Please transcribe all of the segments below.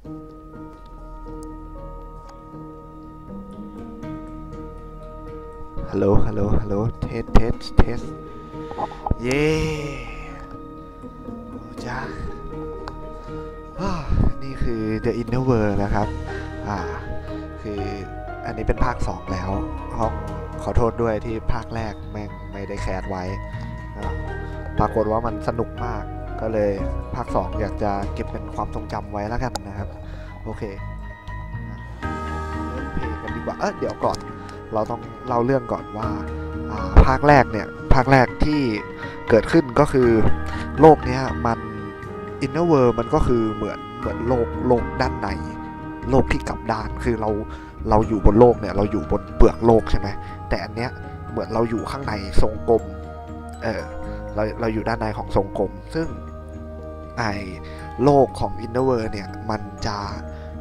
ฮัลโหลฮัลโหลฮัลโหลเทสเทสเทสเย้จ้านี่คือ The Inner World นะครับคืออันนี้เป็นภาค2แล้วขอโทษด้วยที่ภาคแรกแม่งไม่ได้แคสไว้ปรากฏว่ามันสนุกมากก็เลยภาค2อยากจะเก็บเป็นความทรงจำไว้แล้วกันนะครับโอเคเริ่มเพลงกันดีกว่าเดี๋ยวก่อนเราต้องเล่าเรื่องก่อนว่าภาคแรกเนี่ยภาคแรกที่เกิดขึ้นก็คือโลกเนี้ยมัน Inner World มันก็คือเหมือนโลกด้านในโลกที่กลับด้านคือเราอยู่บนโลกเนี่ยเราอยู่บนเปลือกโลกใช่ไหมแต่อันเนี้ยเหมือนเราอยู่ข้างในทรงกลมเราอยู่ด้านในของทรงกลมซึ่งโลกของ Inner World เนี่ยมันจะ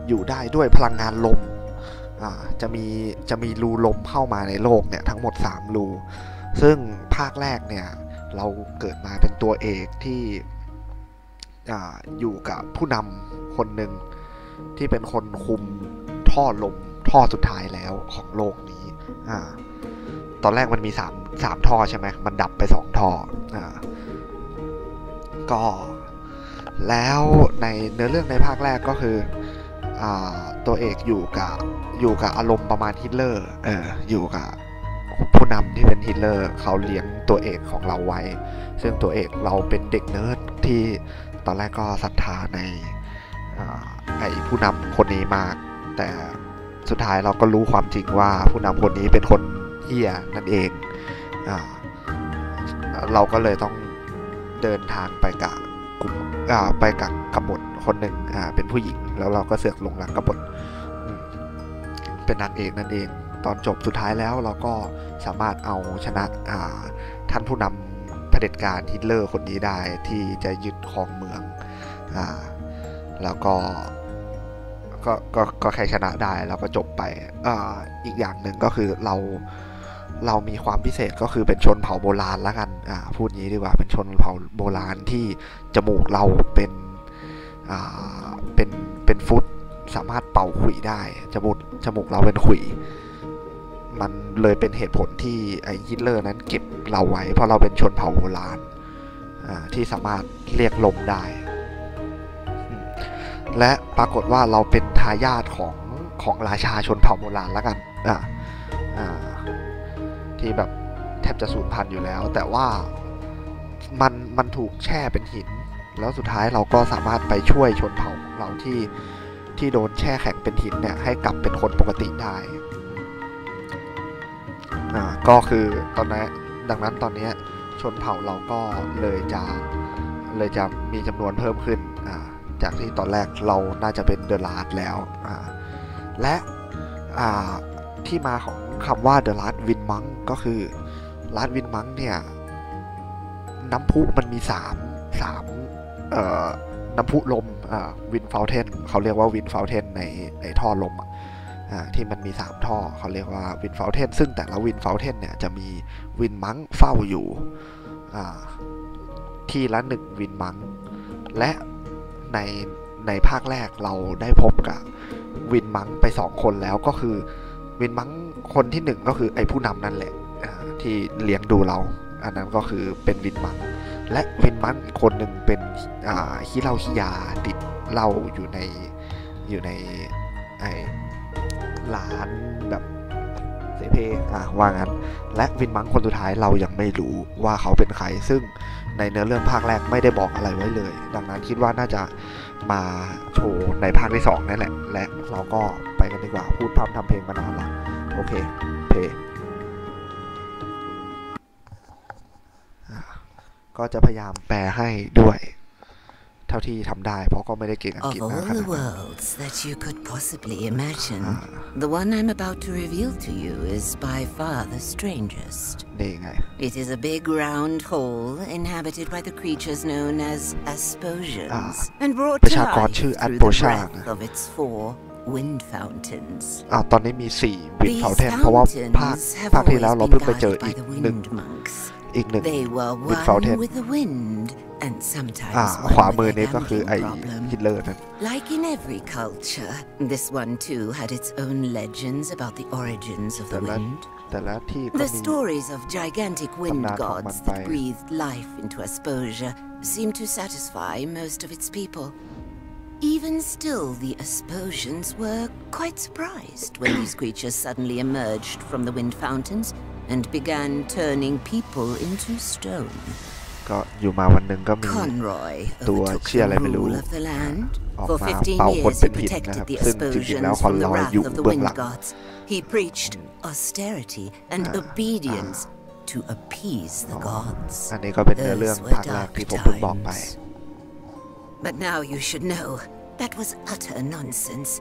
อยู่ได้ด้วยพลังงานลมจะมีรูลมเข้ามาในโลกเนี่ยทั้งหมด3รูซึ่งภาคแรกเนี่ยเราเกิดมาเป็นตัวเอกที่อยู่กับผู้นำคนหนึ่งที่เป็นคนคุมท่อลมท่อสุดท้ายแล้วของโลกนี้ตอนแรกมันมี3ท่อใช่ไหมมันดับไป2ท่อก็แล้วในเนื้อเรื่องในภาคแรกก็คือตัวเอกอยู่กับอารมณ์ประมาณฮิตเลอร์อยู่กับผู้นำที่เป็นฮิตเลอร์เขาเลี้ยงตัวเอกของเราไว้ซึ่งตัวเอกเราเป็นเด็กเนิร์ดที่ตอนแรกก็ศรัทธาในไอ้ผู้นำคนนี้มากแต่สุดท้ายเราก็รู้ความจริงว่าผู้นำคนนี้เป็นคนเหี้ยนั่นเองเราก็เลยต้องเดินทางไปกับกลุ่มไปกับกบฏคนหนึ่งเป็นผู้หญิงแล้วเราก็เสือกลงรักกบฏเป็นนางเอกนั่นเองตอนจบสุดท้ายแล้วเราก็สามารถเอาชนะท่านผู้นำเผด็จการฮิตเลอร์คนนี้ได้ที่จะยึดครองเมืองแล้วก็แค่ชนะได้แล้วก็จบไปอีกอย่างหนึ่งก็คือเรามีความพิเศษก็คือเป็นชนเผ่าโบราณแล้วกันพูดงี้ดีกว่าเป็นชนเผ่าโบราณที่จมูกเราเป็นฟุตสามารถเป่าขลุ่ยได้จมูกเราเป็นขลุ่ยมันเลยเป็นเหตุผลที่ไอ้ฮิตเลอร์นั้นเก็บเราไว้เพราะเราเป็นชนเผ่าโบราณที่สามารถเรียกลมได้และปรากฏว่าเราเป็นทายาทของราชาชนเผ่าโบราณแล้วกันที่แบบแทบจะสูญพันธุ์อยู่แล้วแต่ว่ามันถูกแช่เป็นหินแล้วสุดท้ายเราก็สามารถไปช่วยชนเผ่าของเราที่โดนแช่แข็งเป็นหินเนี่ยให้กลับเป็นคนปกติได้ก็คือดังนั้นตอนนี้ชนเผ่าเราก็เลยจะมีจำนวนเพิ่มขึ้นจากที่ตอนแรกเราน่าจะเป็นเดอะลาสแล้วและที่มาของคำว่า The Last Wind Monk ก็คือ Last Wind Monk เนี่ยน้ำพุมันมีน้ำพุลมWind Fountain เขาเรียกว่า Wind Fountain ในท่อลมที่มันมี3ท่อเขาเรียกว่า Wind Fountain ซึ่งแต่ละ Wind Fountain เนี่ยจะมี Wind Monk เฝ้าอยู่ที่ละ1 Wind Monk และในภาคแรกเราได้พบกับ Wind Monk ไป2คนแล้วก็คือวินมังคนที่1ก็คือไอ้ผู้นำนั่นแหละที่เลี้ยงดูเราอันนั้นก็คือเป็นวินมังและวินมังอีกคนหนึ่งเป็นขี้เหล้าขี้ยาติดเหล้าอยู่ในไอ้ร้านแบบเสเพว่างั้นและวินมังคนสุดท้ายเรายังไม่รู้ว่าเขาเป็นใครซึ่งในเนื้อเรื่องภาคแรกไม่ได้บอกอะไรไว้เลยดังนั้นคิดว่าน่าจะมาโชว์ในภาคที่2นั่นแหละและเราก็ไปกันดีกว่าพูดพร่ำทำเพลงมานานละโอเคเพลงก็จะพยายามแปลให้ด้วยเท่าที่ทำได้เพราะก็ไม่ได้เก่งอังกฤษนะ Of all the worlds that you could possibly imagine, the one I'm about to reveal to you is by far the strangest. นี่ไง It is a big round hole inhabited by the creatures known as Asposians and brought to life through the breath of its 4 wind fountains. ตอนนี้มี4 wind fountain เพราะว่าภาคที่แล้วเราเพิ่งไปเจออีก1 อีกหนึ่ง They were Wind Fountain one with the wind, and sometimes ขวา one มือ with นี้ a ก็คือ ไอ้ gambling problem. ฮิตเลอร์นั่น Like in every culture, this one too had its own legends about the origins of the wind. แต่ละที่ก็ The มี stories of gigantic wind ตำนานของมัน gods ไป that breathed life into Asposia seemed to satisfy most of its people. Even still, the Asposians were quite surprised when these creatures suddenly emerged from the wind fountains and began turning people into stone. ก็อยู่มาวันหนึ่งก็มี Conroy ตัว overtook เชี่ยอะไร the ไม่รู้ rule of the land. ออก For มา 15 เป่าคน years, เป็ he นหินนะค protected รับ the ซึ่งจริงๆแล้ว Asposians คอน from ล the อย wrath อยู่ of the เบื้อง wind หลัง gods. He preached austerity and obedience to appease the gods. อันนี้ก็เป็นเนื้อเรื่อง Those were ภาคแรก dark ที่ผมเพิ่งบอกไป times. But now you should know that was utter nonsense.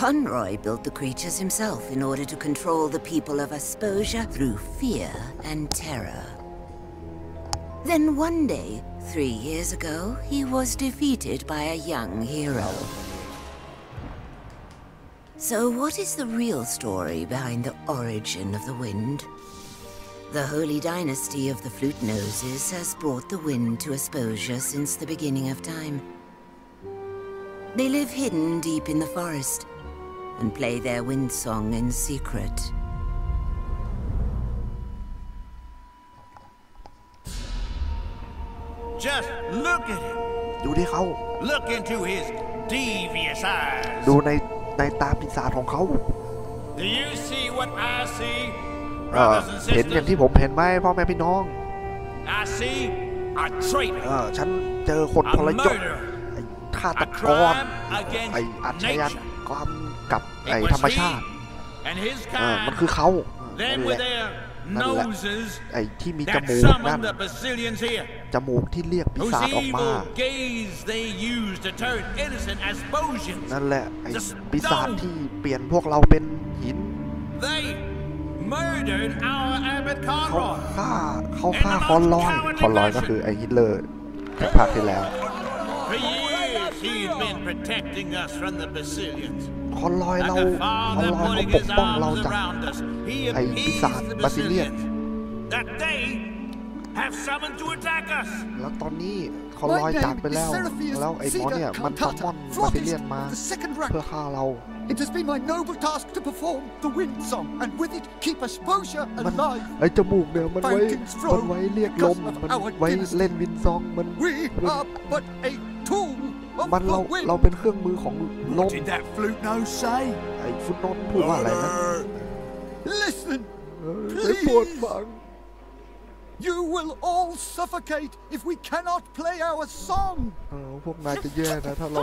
Conroy built the creatures himself in order to control the people of Asposia through fear and terror. Then one day, 3 years ago, he was defeated by a young hero. So what is the real story behind the origin of the wind? The holy dynasty of the Flute Noses has brought the wind to Asposia since the beginning of time. They live hidden deep in the forest and play their wind song in secret. Just look at him. ดูที่เขา Look into his devious eyes. ดูในตาปีศาจของเขา Do you see what I see, brothers and เห็นอย่าง sisters? ที่ผมเห็นไหมพ่อแม่พี่น้อง I see a traitor, ฉันเจอคน a ทรยศ murderer, ไอ้ฆาต a กร crime ไอ้ against อาชญา nature. กรรมกับ ไอ้ It ธรรม was ชาติ he and his มัน kind, คือเขา นั่ them นแห with ละ their นั่นแหละ noses ไอ้ที่มีจ that มูกนั่น summoned the Basilians here. จมูกที่เรียกปี Whose ศาจออกมา evil gaze they used to turn innocent Asposians. นั่นแหละไอ้ The ปีศาจ stone. ที่เปลี่ยนพวกเราเป็นหิน They murdered our Abbot เขา Conroy. ฆ่าคอนลอยก็คือไอ้ฮิตเลอร์จากภาคที่แล้ว For years he's been protecting us from the Basilians. คอนลอย Like เรา a คอน father ลอยเขา putting ป his กป้องเรา arms จาก around us. He ไอ้ปีศาจ appeased the บาซิเลียน Basilians that they have summoned to attack us. แล้วตอนนี้คอนลอยจากไปแล้ว แล้วไอ้หมอเนี่ยมันซัมมอนบาซิเลียนมาเพื่อฆ่าเรา It has been my noble task to perform the wind song, and with it keep Asposia มัน alive. ไอ้จมูกเนี่ยมันไว้เรียกลมมันไว้เล่นวินซองมัน We are but a tool of มัน the เรา wind. เป็นเครื่องมือของลม Did that flute nose say? ไอ้ฟุตโนตพูดว่าอะไรนะ Listen, ได้โปรดฟัง you will all suffocate if we cannot play our song. พวกนายจะแย่นะถ้าเร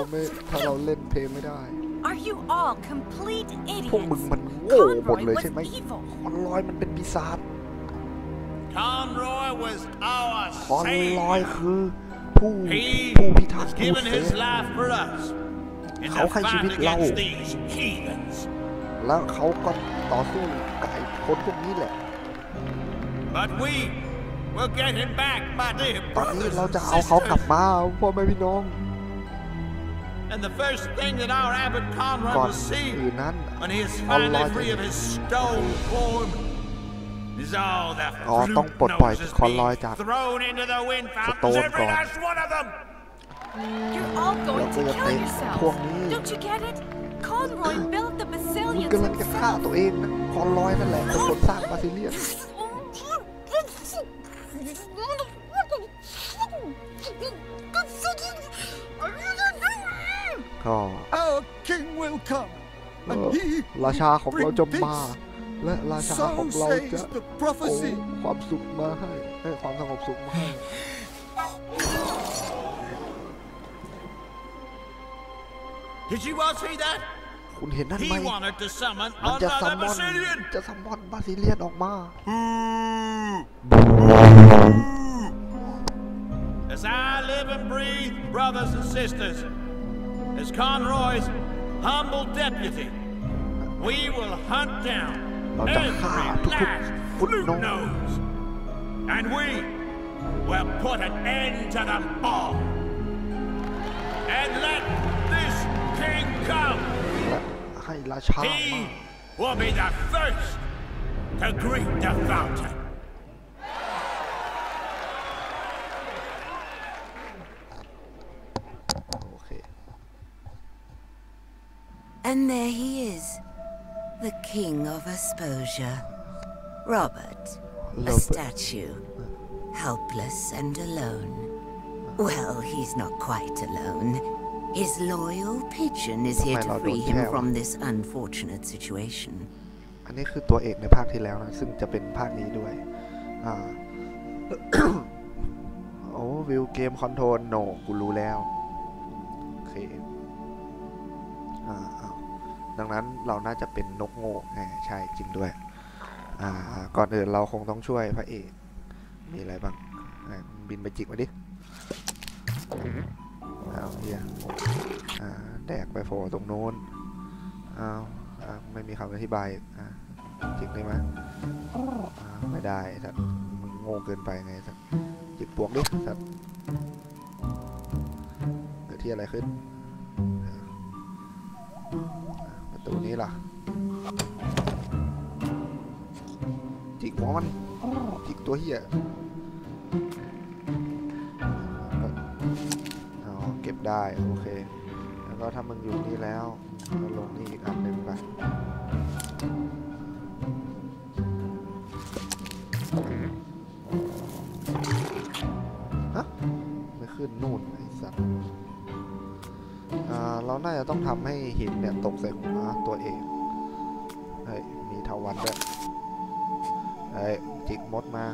าเล่นเพลงไม่ได้ Are you all complete พวกมึง idiots? มันโง่หมด Conroy เลยใช่ was ไหม evil. คอนลอยมันเป็นปีศาจ Conroy was our คอนลอย savior. คือผู้ He พิทัก has ษ์ผู้ given เซ his ฟ life for us inเขา the ให้ชีวิ fight ตเรา against these heathens. แล้วเขาก็ต่อสู้กับไอ้คนพวกนี้แหละ But we will get him back, my dear ตอนนี้ brothers เราจะ and เอาเขากลับ sisters. มาพ่อแม่พี่น้อง And the first thing that our Abbot Conroy ก่อน will see อื่นนั้น when he is คอนลอย finally free of his stone form is all the ต้อง flute ปลดปล่อย noses คอนลอย being จาก thrown into the wind สโต fountains, น every ก่อน last one of them. You're all going to We're kill gonna yourselves. พวกนี้ Don't you get it? Conroy built the มึง Basilians กำลังจะฆ่า himself. ตัวเองนะคอนลอยนั่นแหละเป็นคนสร้างบาซิเลียน ก็ Our king will come, and he ราชา will ของเรา bring จะมา peace. และราชา So ของเราจะ says the โอ้ prophecy. ความสุขมาให้ความสงบสุขมาให้ Did you all see that? คุณเห็นนั่นไหม He wanted to summon มันจะซัม another มอน Basilian. บาซิเลียนออกมา As I live and breathe, brothers and sisters, as Conroy's humble deputy, we will hunt down เราจะ every ฆ่าทุก last ๆฟุต flute โน nose, and we will put an end to them all. And let this king come. และให้ราชามา He will be the first to greet the fountain. And there he is, the king of Asposia, Robert, a statue, helpless and alone. Well, he's not quite alone. His loyal pigeon is here to free him from this unfortunate situation. อันนี้คือตัวเอกในภาคที่แล้วนะซึ่งจะเป็นภาคนี้ด้วยโอ้วิวเกมคอนโทรลโนกูรู้แล้วโอเคดังนั้นเราน่าจะเป็นนกโง่ใช่จริงด้วยก่อนอื่นเราคงต้องช่วยพระเอกมีอะไรบ้างบินไปจิกมาดิเอาเฮียแดกไปโผล่ตรงโน้นไม่มีคำอธิบายจิกได้ไหมไม่ได้สัตว์มึงโง่เกินไปไงสัตว์จิกปวกดิสัตว์เกิดที่อะไรขึ้นประตูนี้ล่ะจิกหัวมันจิกตัวเหี้ยเก็บได้โอเคแล้วก็ถ้ามึงอยู่นี่แล้วก็ลงนี่อีกอันหนึ่งไปฮะไม่ขึ้นนู่นไอ้สัตว์เราน่าจะต้องทำให้หินเนี่ยตกใส่หัวตัวเองเฮ้ยมีเถาวัลย์ด้วยเฮ้ยจิกมดมา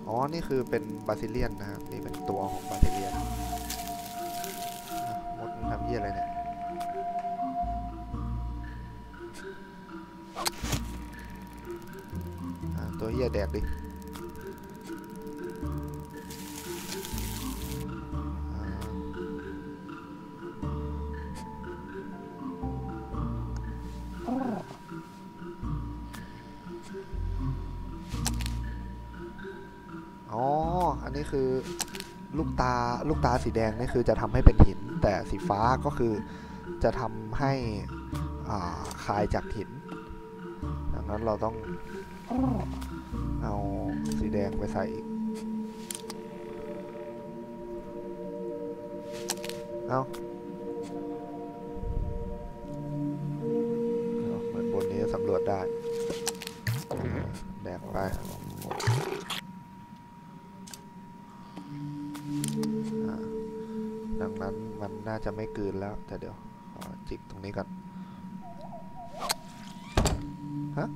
อ๋อนี่คือเป็นบาซิเลียนนะครับนี่เป็นตัวของบาซิเลียนมดทำเหี้ยอะไรเนี่ยตัวเหี้ยแดกดิอันนี้คือลูกตาสีแดงนี่คือจะทำให้เป็นหินแต่สีฟ้าก็คือจะทำให้คลายจากหินดังนั้นเราต้องเอาสีแดงไปใส่อีกเหมือนบนนี้สำรวจได้แดกไปดังนั้นมันน่าจะไม่กลืนแล้วแต่เดี๋ยวขอจิกตรงนี้ก่อนฮะ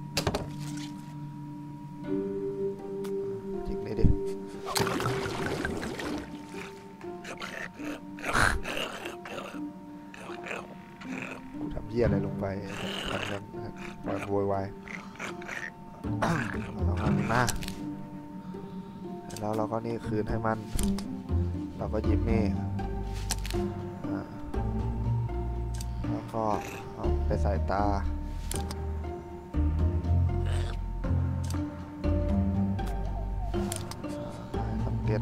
จิกนี่ดิกูทำเหี้ยอะไรลงไปมันนั้นมันโวยวายเอามันมาแล้วเราก็นี่คืนให้มันเราก็หยิบนี่แล้วก็เอาไปใส่ตาสังเกต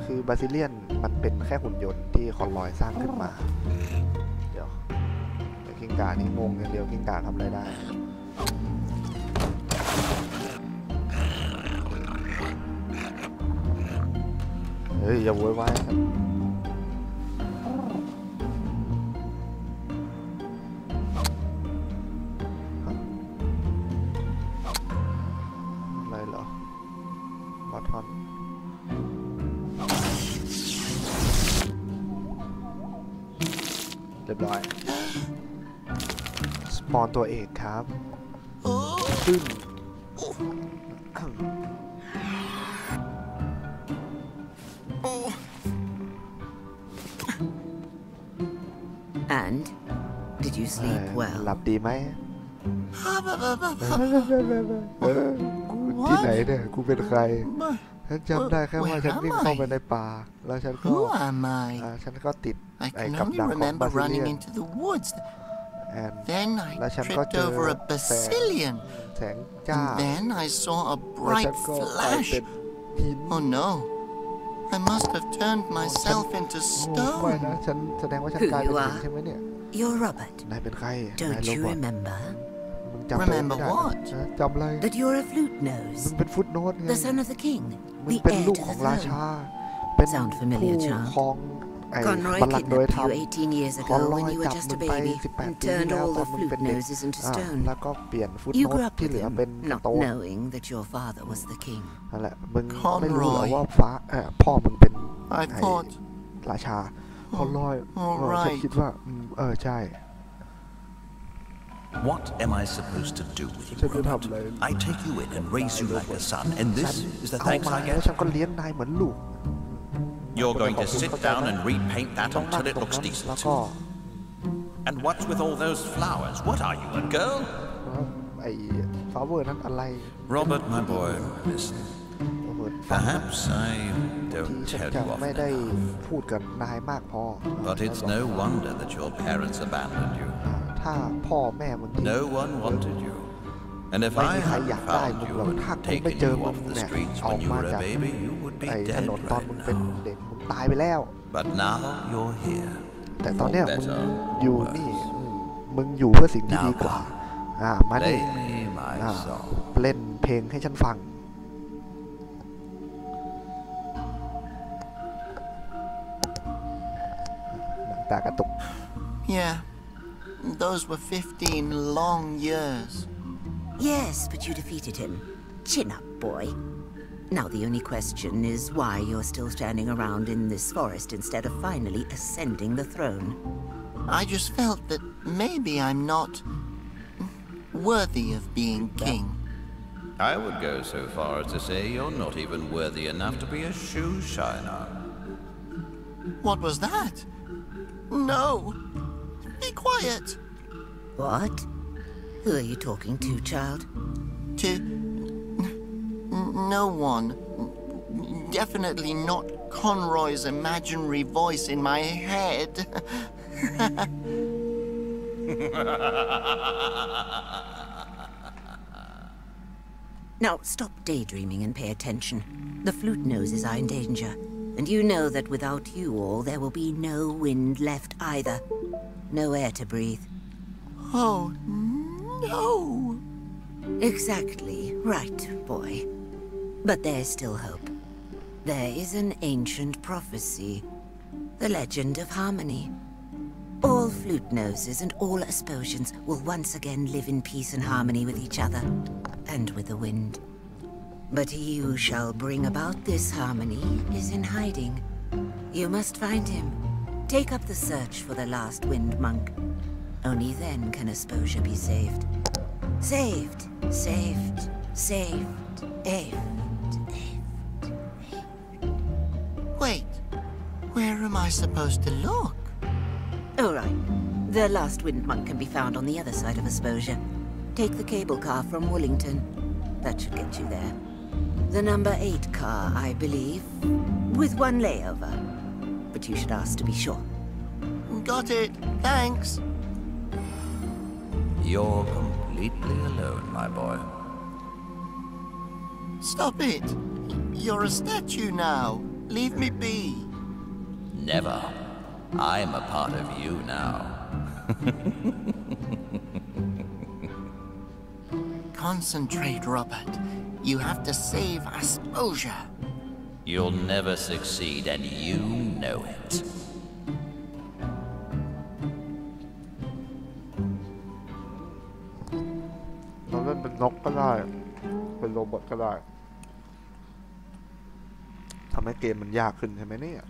คือบาซิเลียนมันเป็นแค่หุ่นยนต์ที่คอนลอยสร้างขึ้นมาเดี๋ยวกิ้งก่านี่งงอย่างเดียวกิ้งก่าทำอะไรได้เฮ้ยอย่าโวยวายครับอะไรเหรอบอททอนเรียบร้อยสปอนตัวเอกครับซึ่งAnd did you sleep well? หลับดีไหมที่ไหนเนี่ยกูเป็นใครฉันจำได้แค่ว่าฉันวิ่งเข้าไปในป่าแล้วฉันก็ติดไอ้กับดักของบาซิเลียนแล้วฉันก็เจอแสงจ้าแล้วฉันก็กลายเป็นหิน Oh no! I must have turned myself into ไม่ stone. นะฉันแสดงว่าฉันกลายเป็นหินใช่ไหมเนี่ย You're Robert. นายเป็นใคร Don't you remember? มึงจำไม่ได้ Remember what? จำอะไร That you're a flute มึง nose, เป็นฟุตโนตไง the son of the king, มึง the เป็น heir ลูก to ของ the รา throne. ชาเป็น Sound ผู้ familiar, child? ครองไ Conroy บัลลังก์โดย kidnapped ธรร you ม 18 years คอน ago รอ when ย you were จับ just มึ a งไป baby 18 and ปี turned แล้ว all ตอ the นมึง flute เป็นเด็ก noses into stone. แล้วก็เปลี่ยนฟุต You โน grew ต up ที่ with เหลือ him, เป็นส not โตน knowing that your father was the king. นั่นแหละมึง Conroy ไม่รู้เหรอว่าพ่อมึงเป็น I thought. ราชาคอนรอย All ฉัน right. คิดว่าใช่ What am I supposed to do with you, ฉันจะ Robert? ทำอะไร I take you in and raise you like a son, and ฉั this น is the เอา thanks มา I แล้ว get? ฉันก็เลี้ยงนายเหมือนลูก You're going to sit down and repaint that ต้องนั่ง until it ตรง looks นั้น decent. แล้วก็ And what's with all those flowers? What are you, a girl? ไอ้ฟลาเวอร์นั้นอะไร Robert, my boy, listen. เหมือน Perhaps I ที่ don't ฉัน tell จะ you ไม่ often ได้ enough, พูดกับนายมากพอ but it's no wonder that your parents abandoned you. ถ้าพ่อแม่มึงทิ้ง No one wanted you. And if ไม่ I มีใคร had อยากได้ found มึง you หรอก and ถ้ากูไม่ taken เจอ you มึง off the เนี่ย streets ออก when you มา were a จาก baby, you would be ไอ้ถ dead นนตอน right มึงเป็น now. เด็กมึงตายไปแล้ว But now you're here. แต่ตอนเนี้ย For มึง better อยู่ or นี่ worse. มึงอยู่เพื่อสิ่งที่ Now ดีกว่า มานี่ Play me my อ่า song. เล่นเพลงให้ฉันฟังหนังตากระตุก Yeah. Those were 15 long years. Yes, but you defeated him. Chin up, boy. Now the only question is why you're still standing around in this forest instead of finally ascending the throne. I just felt that maybe I'm not worthy of being king. I would go so far as to say you're not even worthy enough to be a shoe shiner. What was that? No. Be quiet. What? Who are you talking to, child? To no one. Definitely not Conroy's imaginary voice in my head. Now, stop daydreaming and pay attention. The flute noses are in danger, and you know that without you all, there will be no wind left either. No air to breathe. Oh, no. Exactly right, boy. But there's still hope. There is an ancient prophecy, the legend of harmony. All flute noses and all Asposians will once again live in peace and harmony with each other, and with the wind. But he who shall bring about this harmony is in hiding. You must find him. Take up the search for the last wind monk. Only then can Asposia be saved. Saved, saved, saved, Wait. Where am I supposed to look? All right. The last wind monk can be found on the other side of Asposia. Take the cable car from Wollington. That should get you there. The number 8 car, I believe, with one layover. But you should ask to be sure. Got it. Thanks. You're completely alone, my boy. Stop it. You're a statue now. Leave me be. Never. I'm a part of you now. Concentrate, Robert. You have to save Asposia. You'll never succeed, and you know it. เราเล่นเป็นนกก็ได้ เป็นโรบอทก็ได้ ทำให้เกมมันยากขึ้นใช่ไหมเนี่ย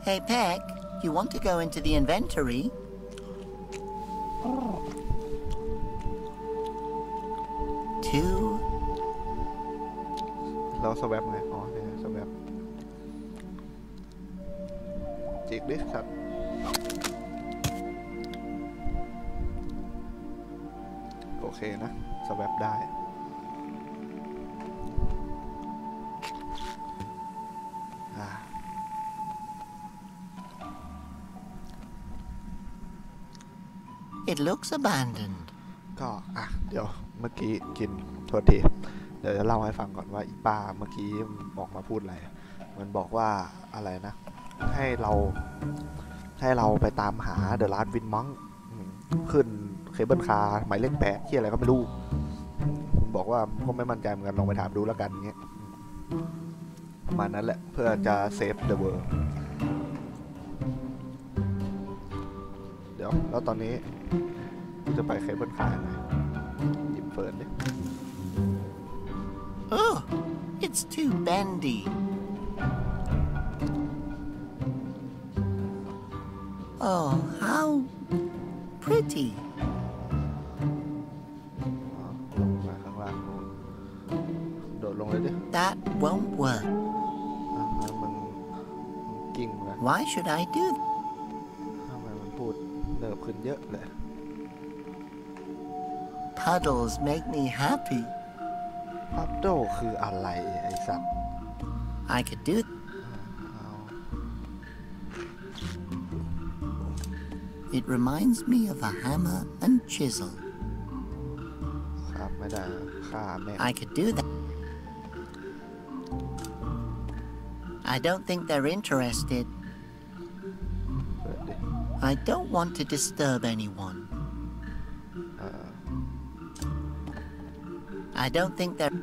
Hey, Peck, you want to go into the inventory? แล้วสแวปไง อ๋อเนี่ยสแวปจิกดิสัตว์โอเคนะสแวปได้It looks abandoned. ก็เดี๋ยวเมื่อกี้กินโทษทีเดี๋ยวจะเล่าให้ฟังก่อนว่าอีป้าเมื่อกี้ออกมาพูดอะไรมันบอกว่าอะไรนะให้เราไปตามหาเดอะลาสวินมังขึ้นเคเบิลคาร์หมายเลข8ที่อะไรก็ไม่รู้บอกว่าก็ไม่มั่นใจเหมือนกันลองไปถามดูแล้วกันเงี้ย ประมาณนั้นแหละเพื่อจะเซฟเดอะเวิลด์เดี๋ยวแล้วตอนนี้กูจะไปเคเบิลคาร์ยังไงหยิบเฟิร์นดิ Oh, it's too bendy. Oh, how pretty. ลงมาข้างล่างนู่นโดดลงเลยดิ That won't work. แล้วมันกิ้งเลย Why should I do that? ทำไมมันพูดเนิบขึ้นเยอะเลย Puddles make me happy. พับโดคืออะไรไอสัตว์ I could do that. เอา It reminds me of a hammer and chisel. ครับไม่ได้ฆ่าแม่ง I could do that. I don't think they're interested. เปิดดิ I don't want to disturb anyone. I don't think they're...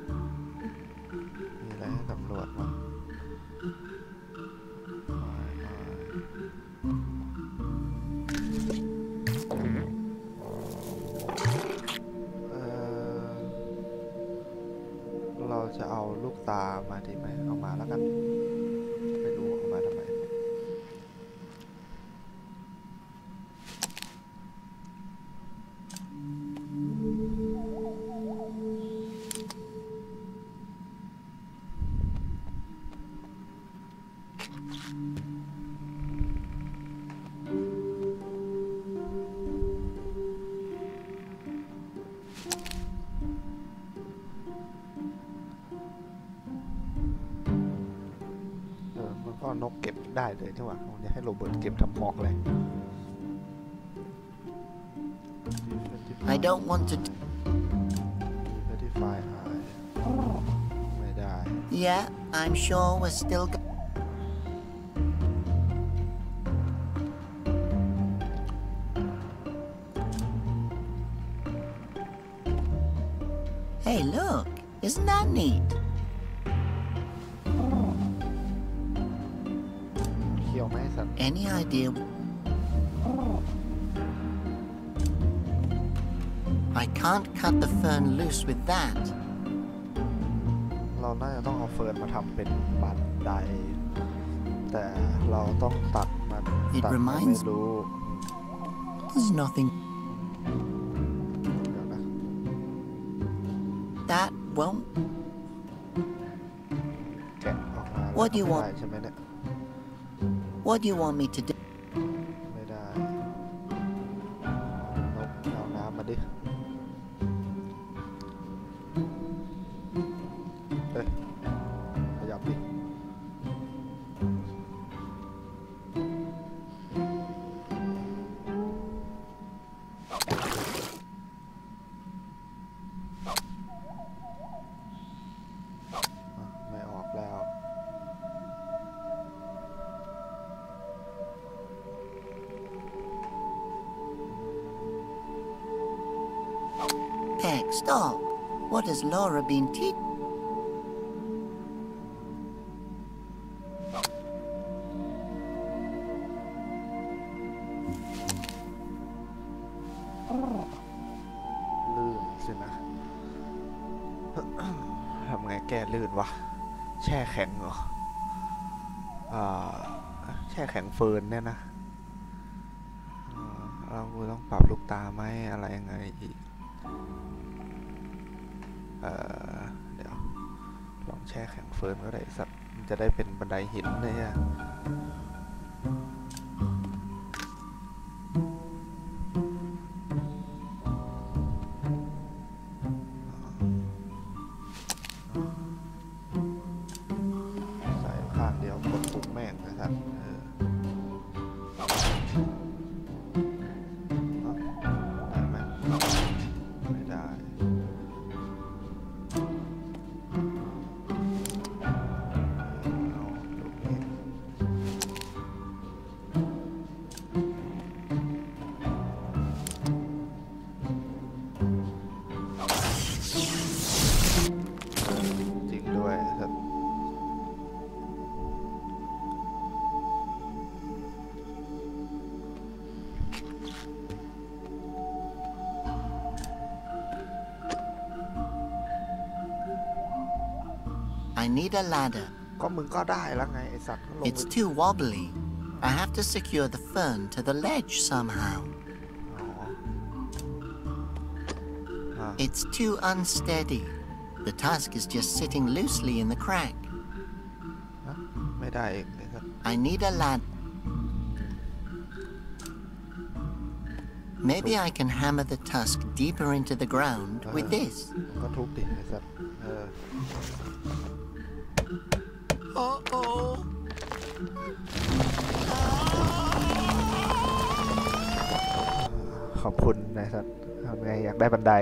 มีอะไรให้ตำรวจวะเราจะเอาลูกตามาดีไหมเอามาแล้วกันไม่รู้เอามาทำไมมันก็นกเก็บได้เลยใช่ไหมผมจะให้โรเบิร์ตเก็บทำหอกเลย I don't want to... Verify Eye ไม่ได้ Yeah, I'm sure we're still... Hey, look! Isn't that neat? เคี่ยวไหมสัตว์ Any idea? I can't cut the fern loose with that. เราน่าจะต้องเอาเฟิร์นมาทำเป็นบันไดแต่เราต้องตัดมัน It ตัดมัน reminds- ไม่รู้ There's nothing... เดี๋ยวนะ That won't... แกะออกมา What do you ไม่ want? ได้ใช่ไหมเนี่ย What do you want me to do? ไม่ได้นกเอาน้ำมาดิเฮ้ยขยับดิไม่ออกแล้ว Peck, stop! What has Laura been teaching?ลื่นสินะ ทำไงแก้ลื่นวะ แช่แข็งเหรอ แช่แข็งเฟิร์นเนี่ยนะเราต้องปรับลูกตาไหมอะไรยังไงอีก เดี๋ยวลองแช่แข็งเฟิร์นก็ได้สักมันจะได้เป็นบันไดหินเนี่ยใส่ข้างเดียวกดปุ่มแม่งนะครับได้ไหมไม่ได้ เอาลูกนี้ I need a ladder. ก็มึงก็ได้แล้วไงไอสัตว์ก็ลง It's too wobbly. I have to secure the fern to the ledge somehow. It's too unsteady. The tusk is just sitting loosely in the crack. ไม่ได้เองไอสัตว์ I need a ladder. Maybe I can hammer the tusk deeper into the ground with this. ก็ทุบดิไอสัตว์Uh-oh. ขอบคุณไอสัตว์ทำไงอยากได้บันได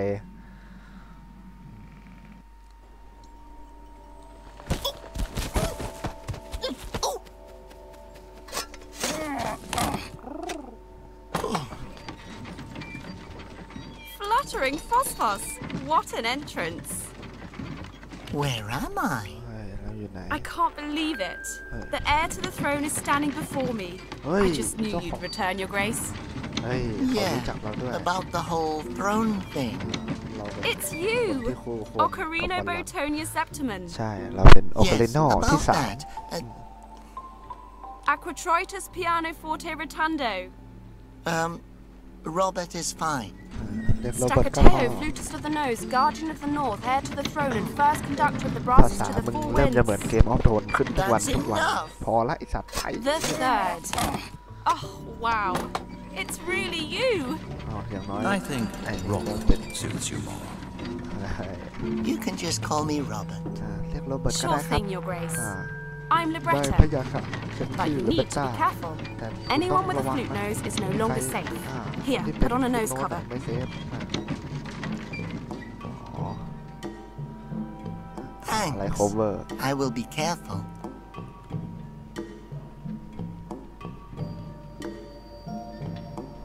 Fluttering Phosphos! What an entrance! Where am I? เราอยู่ไหน I can't believe it. The heir to the throne is standing before me. Hey, I just knew stop. you'd return, Your Grace. เฮ้ยเขารู้ Yeah, จักเราด้วย about the whole throne thing. เราเป็น It's ที่ you! คู่ควรกับ Ocarina บัลลังก์ Botonia Septimon. ใช่เราเป็นโอคาลิ Yes, โนที่ about สาม that. Aquatritus Pianoforte Rotundo. Robert is fine. เรียกโรเบิร์ตก็พอ Staccato, flutist of the nose, guardian of the north, heir to the throne, and first conductor of the ภา brasses ษา to the มึง four เริ่มจะเหมือน winds. เกมออฟโทนขึ้นทุกวัน That's ทุกวัน enough. พอละไอสัตว์ไทย The third. Oh, wow. It's really you. อ๋ออย่างน้อย I think ไอ้ Robert เป็น suits you more. You can just call me Robert. เรียกโรเบิร์ตก็ Sure ได้ครับ thing, Your Grace. อ่า I'm ได้พ Libretta. ยาค่ะฉัน But ชื่อ you โรเบิ need ร์ to ต้า be careful. แต่ Anyone with ต้ a องระวัง flute นะ nose is no longer ใคร safe. อ่า Here, ที่เป็ put on a โ nose cover. ไม่เซฟอ๋ออะไร Thanks. cover I will be careful.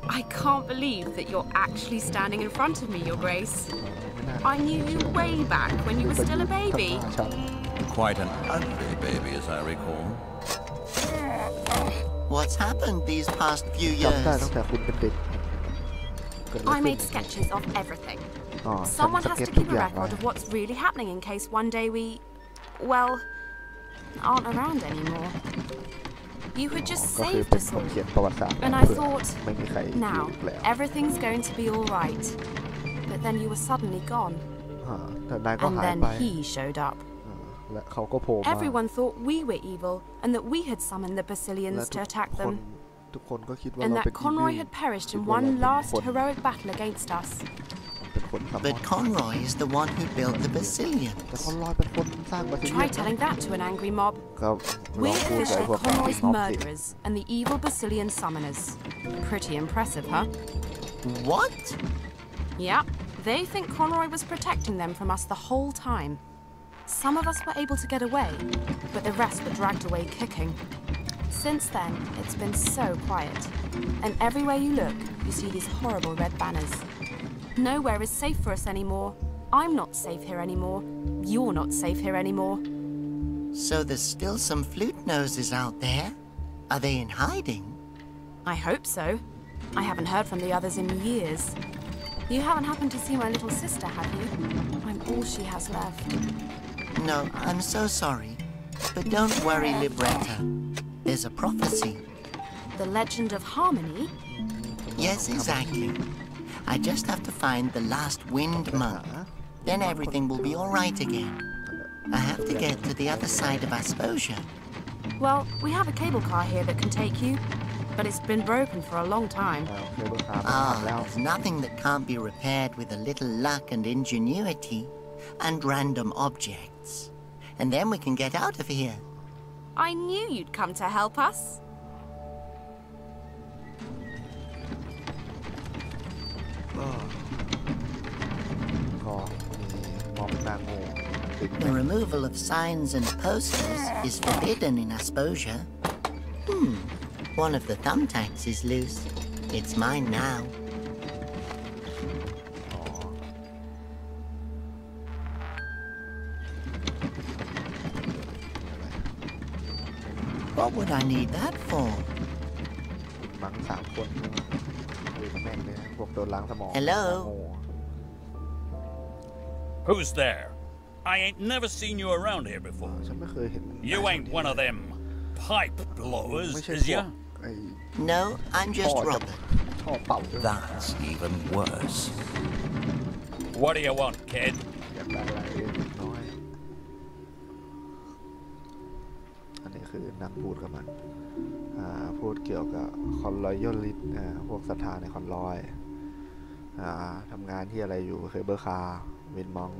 I can't believe that you're actually standing in front of me, Your Grace. ไม่น่า I knew you way back when you were still a baby. ฉัน Quite an ugly baby, as I recall. What's happened these past few จำได้ตั้ years? งแต่คุณเป็นเด็กเกิดอะไร I ขึ้น made sketches of everything. อ๋อฉัน Someone ส has เก็ต to ทุก keep อ a ย่างไว้ record of what's really happening in case one day we, well, aren't around anymore. You had just ก็คือ saved เป็น us คน all. เขียนประวัติศาสตร์ And I เพื่อ thought, ไม่มีใครอยู่ now, แล้ว everything's going to be all right. But then you were suddenly gone. อ่าแต่นายก็ And หาย then ไป he showed up. และเขาก็โผล่มา Everyone thought we were evil and that we had summoned the และ Basilians to attack ทุกคน them. ก็คิดว่า And เรา that เป็น Conroy evil had perished คิ in ดว่าเรา one เป็น last คน heroic battle against us. เป็นคนสม But Conroy is the one who built the Basilians. แต่คนลอยเป็นคนสร้างบัสซิเลีย Try น telling that to an angry mob. ก็ลอง We're พูดกับ officially พวก Conroy's ม็อบสิ murderers and the evil Basilian summoners. Pretty impressive, huh? What? Yep. They think Conroy was protecting them from us the whole time. Some of us were able to get away, but the rest were dragged away kicking. Since then, it's been so quiet. And everywhere you look, you see these horrible red banners. Nowhere is safe for us anymore. I'm not safe here anymore. You're not safe here anymore. So there's still some flute noses out there? Are they in hiding? I hope so. I haven't heard from the others in years. You haven't happened to see my little sister, have you? I'm all she has left. No, I'm so sorry. But don't worry, Libretta. There's a prophecy. The legend of Harmony? Yes, exactly. I just have to find the last wind monk. Then everything will be all right again. I have to get to the other side of Asposia. Well, we have a cable car here that can take you, but it's been broken for a long time. เคยรู้ข่าวมา แล้ว There's nothing that can't be repaired with a little luck and ingenuity and random objects. And then we can get out of here. I knew you'd come to help us. ก็มีม็อบนางโง่ติด The removal of signs and posters is forbidden in Asposia. One of the thumbtacks is loose. It's mine now. What would I need that for? มั้ง3 คนคุยกับแม่งเลยพวกโดนล้างสมอง Hello? โง่ Who's there? I ain't never seen you around here before. ฉันไม่เคยเห็น You ain't one of them pipe blowers, ไม่ใช่ is พวก ya? ไอ้ No, I'm ท่ just อจะ Robert. ท่อเป่าด้วย That's even worse. What do you want, kid? อยากได้อะไรเล็กน้อยอันนี้คือนั่งพูดกับมันพูดเกี่ยวกับคอนรอยยลิตพวกศรัทธาในคอนรอยทำงานที่อะไรอยู่เคเบิลคาร์วินมอง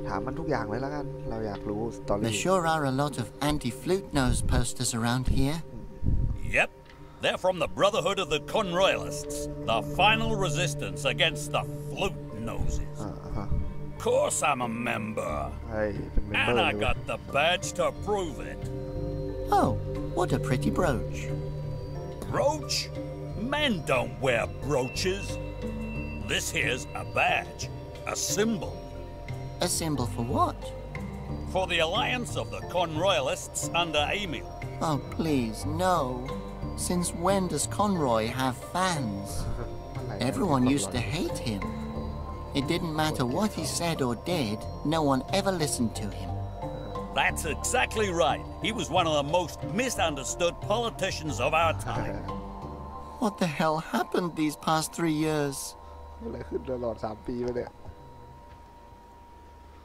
ถามมันทุกอย่างเลยแล้วกันเราอยากรู้สตอ There รี่ sure are a lot of anti-flute nose posters around here. Yep. They're from the Brotherhood of the Conroyalists, the final resistance against the flute noses. Course I'm a member. เฮ้ยเป็นเมมเบอ And ร์ I เลย got the badge to prove it. Oh, what a pretty brooch. Brooch? Men don't wear brooches. This here's a badge, a symbol. A symbol for what? For the alliance of the Conroyalists under Emil. Oh, please, no. Since when does Conroy have fans? Everyone used to hate him. It didn't matter what he said or did, no one ever listened to him. That's exactly right. He was one of the most misunderstood politicians of our time. What the hell happened these past 3 years? อะไรขึ้นตลอด3 ปีไปเนี่ย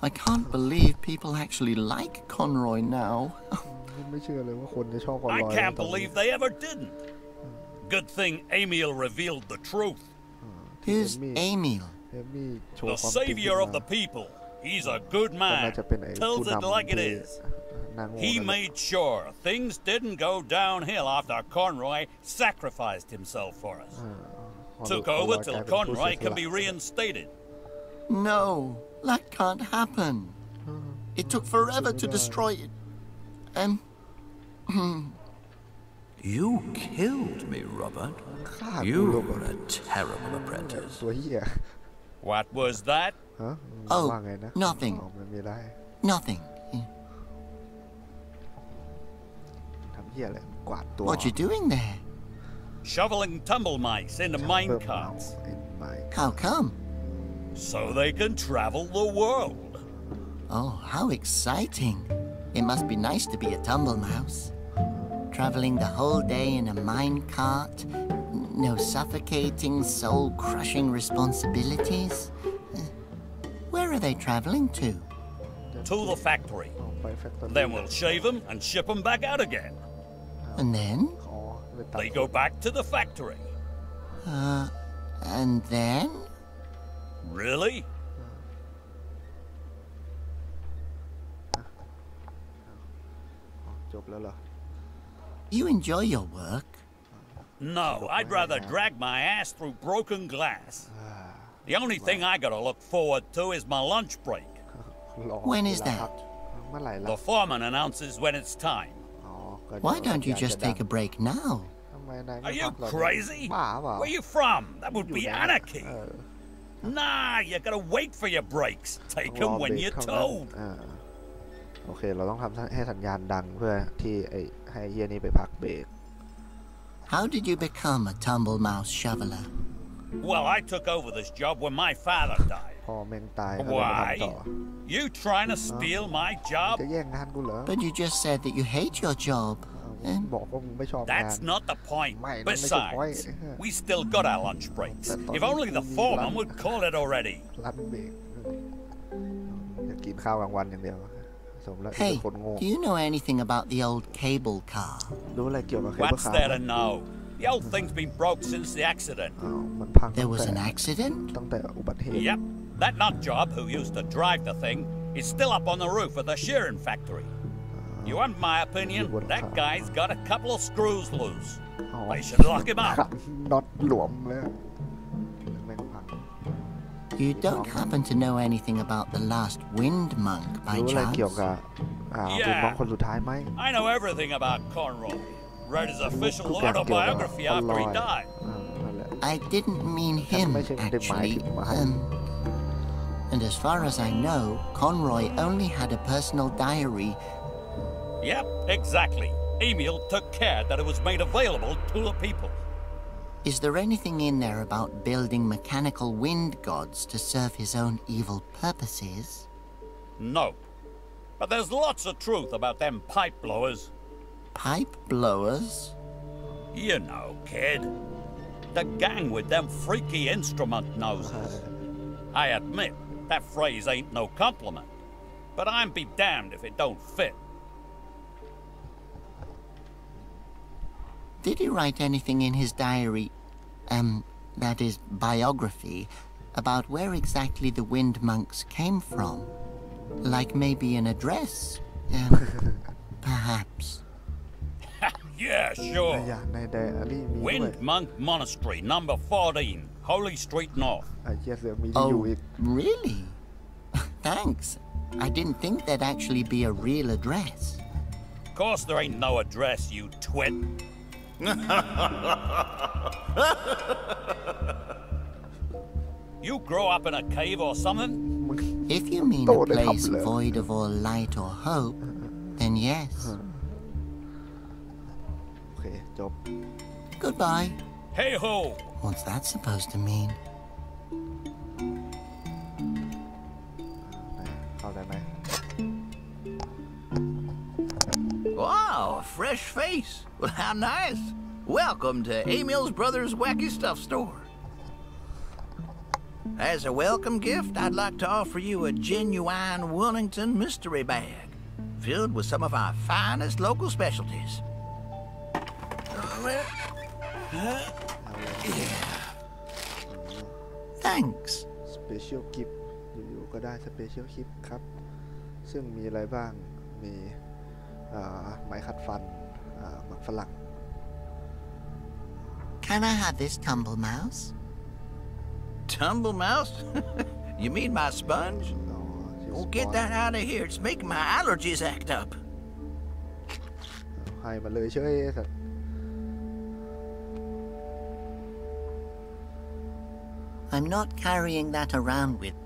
I can't believe people actually like Conroy now. ไม่เชื่อเลยว่าคนจะชอบคอนร I อย can't believe they ever didn't. Good thing Emil revealed the truth. Who's Emil? เอมี่โชว์ The ความจริง savior of the people. He's a good ก็น่า man. จะเป็นไอ้ Tells ผู้ it นำ like it ที่ is. นางโง่ He นั่นแหละ made sure things didn't go downhill after Conroy sacrificed himself for us. พอ Took คอนร over อยก till ลายเป็นผู้เสีย Conroy ส can ละ be reinstated. No, that can't happen. It took forever to destroy it. You killed me, Robert. ฆ่ากู You ลง were a terrible apprentice. ตัวเหี้ย What was that? ฮะ Oh, ว่าไงนะ nothing. อ๋อมันไม่ได้ Nothing. ทำเหี้ยอะไรกวาดตัว What you doing there? Shoveling tumble mice into เพิ่ mine มเมา carts เอ็นไมค์ How come? so they can travel the world. Oh, how exciting. It must be nice to be a tumble mouse. Traveling the whole day in a mine cart. No suffocating, soul-crushing responsibilities. Where are they traveling to? To the factory. ออกไปแฟคทอรี่ Then we'll shave them and ship them back out again. And then? อ๋อไปตัด They go back to the factory. And then? Really? จบแล้วเหรอ You enjoy your work? No, I'd rather drag my ass through broken glass. The only thing I gotta look forward to is my lunch break. รอ When is เวลาพั that? กเมื่อไหร่ล่ะ The foreman announces when it's time. อ๋อก็ Why don't you เดี๋ยว just จะดัง take a break now? ทำไมนายไม่ Are you พักหรอ crazy? บ้าเปล่า Where you from? That would อยู่ be ไหน anarchy. เออ Nah, you gotta wait for your breaks. ต้ Take องรอ them เบร when ก you're เท่านั้น told. โอเค เราต้องทำให้สัญญาณดังเพื่อที่ให้เฮียนี่ไปพักเบรก How did you become a tumble mouse shoveler? Well, I took over this job when my father died. พอแม่งตายก็เลยมา Why? ทำต่อ You trying to steal my job? จะแย่งงานกูเหรอ But you just said that you hate your job. บอกว่ามึงไม่ชอบงาน That's not the point. Mate, that makes a point. Besides, we still got our lunch breaks. That's If not only the easy, foreman man. would call it already. ร้านเบรกอยากกินข้าวกลางวันอย่างเดียวสมแล้วที่ Hey, เป็นคนโง่ do you know anything about the old cable car? รู้อะไรเกี่ยวกับเคเบิล What's คา there ร์ to know? The old thing's been broke since the accident. อ้าวมันพัง There ตั้ง was แต่ an accident? ตั้งแต่อุบัติเหตุ Yep, that nut job who used to drive the thing is still up on the roof of the shearing factory. You want my opinion? That guy's got a couple of screws loose. They should lock him ขั up. นน็อตหลวมเลยแม่งพัง You don't happen to know anything about the last wind monk by รู้อะไรเกี่ยว chance? กับเป็นน้องคนสุดท้ายไหม I know everything about Conroy. Read his official ทุกอย่างเกี่ยวกับ autobiography คอนร after อย he died. นั่นแหละ I didn't mean him, actually. And as far as I know, Conroy only had a personal diary. Yep, exactly. Emil took care that it was made available to the people. Is there anything in there about building mechanical wind gods to serve his own evil purposes? No. But there's lots of truth about them pipe blowers. Pipe blowers? You know, kid. The gang with them freaky instrument noses. I admit, that phrase ain't no compliment. But I'm be damned if it don't fit. Did he write anything in his diary, that is, biography, about where exactly the Wind Monks came from? Like maybe an address? Perhaps. Yeah, sure. อย่างในไดอารี่มีด้วย Wind Monk Monastery, number 14, Holy Street North. ไอ้เหี้ยเสือมีที่อยู่ Oh, อีก really? Thanks. I didn't think there'd actually be a real address. Of course there ain't no address, you twit. You grow up in a cave or something? If you mean Don't a place humble. void of all light or hope, then yes. โอเค จบ Goodbye. Hey ho! What's that supposed to mean? เข้าได้ไหม Wow, a fresh face. Well, how nice. Welcome to Emil's Brothers Wacky Stuff Store. As a welcome gift, I'd like to offer you a genuine Wellington mystery bag filled with some of our finest local specialties. Thanks. Special Gift อยู่ๆก็ได้ Special Gift ครับ ซึ่งมีอะไรบ้าง มีไม้ขัดฟันหมักฝรั่ง Can I have this tumble mouse? Tumble mouse? You mean my sponge? อ๋อชื่อ Oh, สป get อน that out of here. It's making my allergies act up. ให้มาเลยเช่วยสัตว์ I'm not carrying that around with.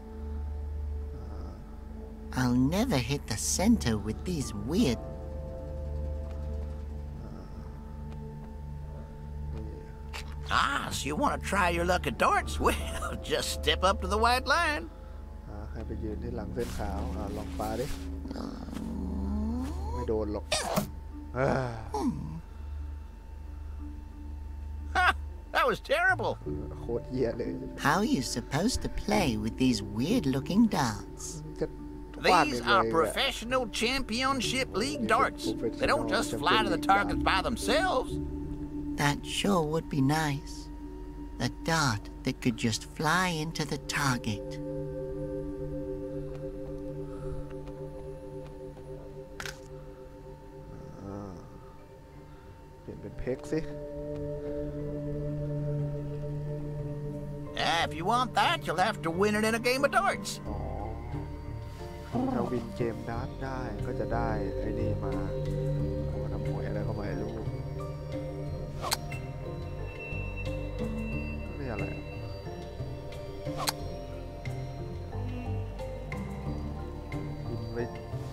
I'll never hit the center with these weird. Ah, so you want to try your luck at darts? Well, just step up to the white line. ให้ไปยืนที่หลังเส้นขาวลองปาดิ ไม่โดนหรอก Ha! That was terrible. โคตรเหี้ยเลย How are you supposed to play with these weird-looking darts? จะฟาด These ยังไง are อะ professional championship league darts. They don't just fly to the targets by themselves. That sure would be nice. A dart that could just fly into the target. เปลี่ยนเป็นเพกสิ If you want that, you'll have to win it in a game of darts. อ๋อ ถ้าวินเกมดาร์ตได้ก็จะได้ไอ้นี่มาเอามาทำหวยอะไรก็ไม่รู้ นี่อะไรอะวินไป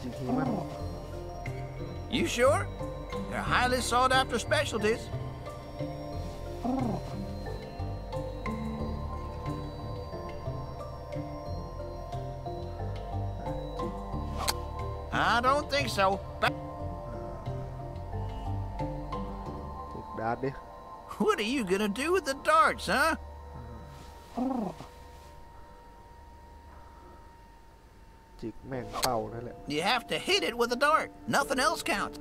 จริงๆมัน You sure? They're highly sought after specialties. I don't think so. But จิกดาร์ตดิ what are you gonna do with the darts, huh? จิกแม่งเป้านั่นแหละ You have to hit it with a dart. Nothing else counts.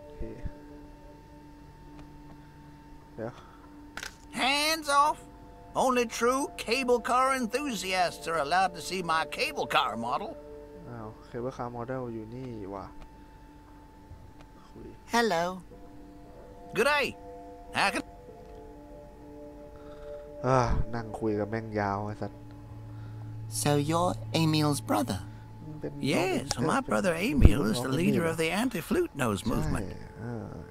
โอเค เดี๋ยว Hands off. Only true cable car enthusiasts are allowed to see my cable car model. อ้าวเคเบิลคาร์โมเดลอยู่นี่ว่ะคุย Hello. Good day. I can. นั่งคุยกับแม่งยาวไอ้สัตว์ So you're Emil's brother? เป็น Yes, my brother Emil is the leader of the anti-flute nose ใช่ movement.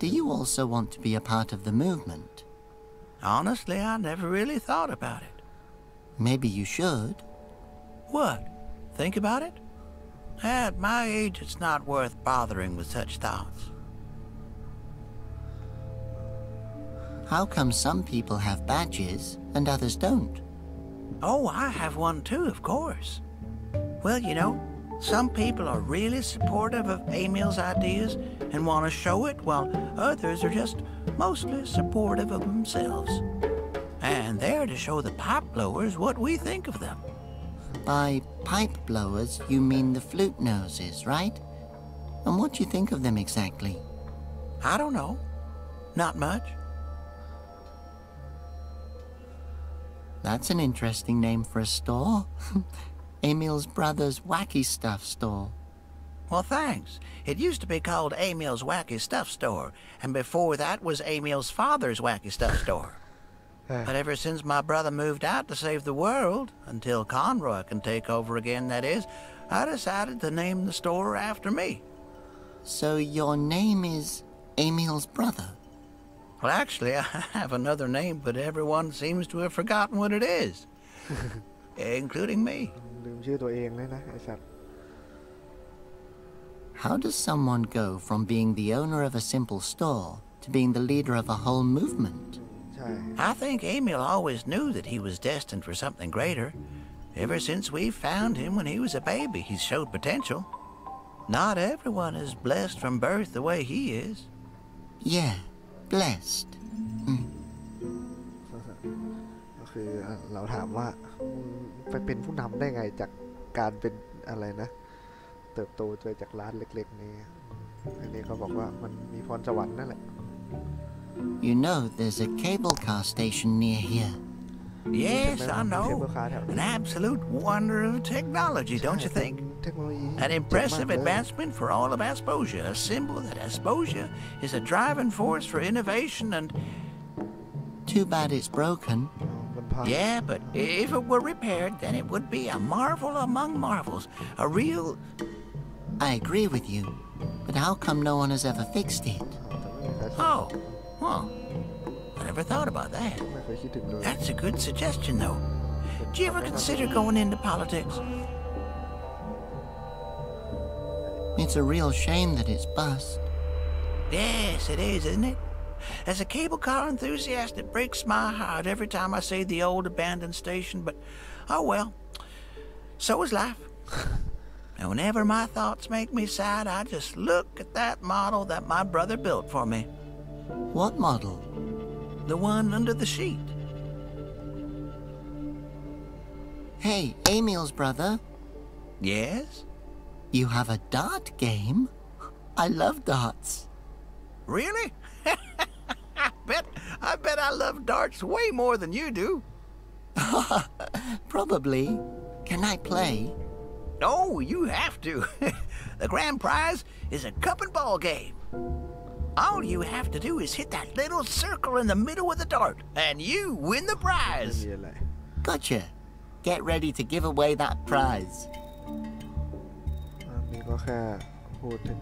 Do you also want to be a part of the movement? Honestly, I never really thought about it. Maybe you should. What? Think about it? At my age, it's not worth bothering with such thoughts. How come some people have badges and others don't? Oh, I have one too, of course. Well, you know, some people are really supportive of Emil's ideas and want to show it, while others are just mostly supportive of themselves. And they're to show the pipe blowers what we think of them. By pipe blowers, you mean the flute noses, right? And what do you think of them exactly? I don't know. Not much. That's an interesting name for a store. Emil's brother's Wacky Stuff store. Well, thanks. It used to be called Emil's Wacky Stuff Store, and before that was Emil's father's Wacky Stuff Store. But ever since my brother moved out to save the world, until Conroy can take over again, that is, I decided to name the store after me. So your name is Emil's brother? Well, actually, I have another name, but everyone seems to have forgotten what it is. Including me. ลืมชื่อตัวเองเลยนะไอ้สัตว์ How does someone go from being the owner of a simple store to being the leader of a whole movement? ใช่ I think Emil always knew that he was destined for something greater. Ever since we found him when he was a baby, he's showed potential. Not everyone is blessed from birth the way he is. Yeah, blessed. ก็คือเราถามว่าไปเป็นผู้นำได้ไงจากการเป็นอะไรนะ เติบโตจากร้านเล็กๆนี้อันนี้เขาบอกว่ามันมีพรสวรรค์นั่นแหละ You know, there's a cable car station near here. Yes, I know. An absolute wonder of technology, don't you think? เทคโนโลยี An impressive advancement for all of Asposia, a symbol that Asposia is a driving force for innovation and... Too bad it's broken. มันพัง Yeah, but if it were repaired, then it would be a marvel among marvels. A real... I agree with you, but how come no one has ever fixed it? Oh, well, I never thought about that. ไม่เคยคิดถึงเลย That's a good suggestion, though. Do you ever consider going into politics? It's a real shame that it's bust. Yes, it is, isn't it? As a cable car enthusiast, it breaks my heart every time I see the old abandoned station, but oh well, so is life. And whenever my thoughts make me sad, I just look at that model that my brother built for me. What model? The one under the sheet. Hey, Emil's brother, Yes? you have a dart game? I love darts. Really? I bet I love darts way more than you do. Probably. Can I play? No, you have to. The grand prize is a cup and ball game. All you have to do is hit that little circle in the middle of the dart, and you win the ไม่ prize. มีอะไร Gotcha. Get ready to give away that prize. อันนี้ก็แค่พูดถึง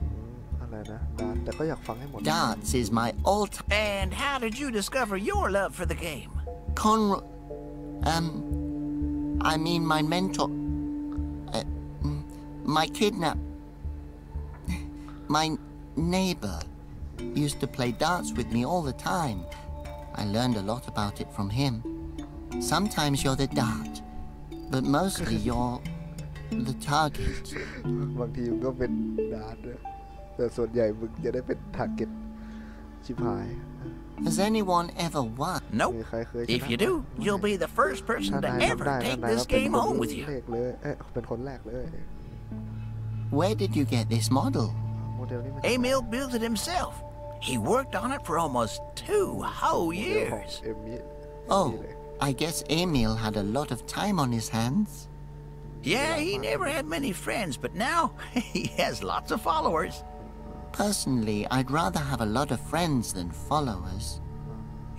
อะไรนะแต่ก็อยากฟังให้หมด Darts is my all-time And how did you discover your love for the game? Conroy. I mean my mentor. My kidnap. My neighbor used to play darts with me all the time. I learned a lot about it from him. Sometimes you're the dart, but mostly you're the target. บางทีมันก็เป็นดาร์ทด้วยแต่ส่วนใหญ่มึงจะได้เป็นทาร์เก็ตชิบหาย Has anyone ever won? มี Nope. ใครเคยชนะ If you do, you'll be the first person ถ้า to นาย ever ทำได้ถ้า take นาย this ก็เป็น game คน home with you. แรกเลยเป็นคนแรกเลย Where did you get this model? โมเดลนี้มัน Emil built it himself. He worked on it for almost 2 whole ของ years. เอมมี่ Oh, I guess Emil had a lot of time on his hands. Yeah, he never had many friends, but now he has lots of followers. Personally, I'd rather have a lot of friends than followers.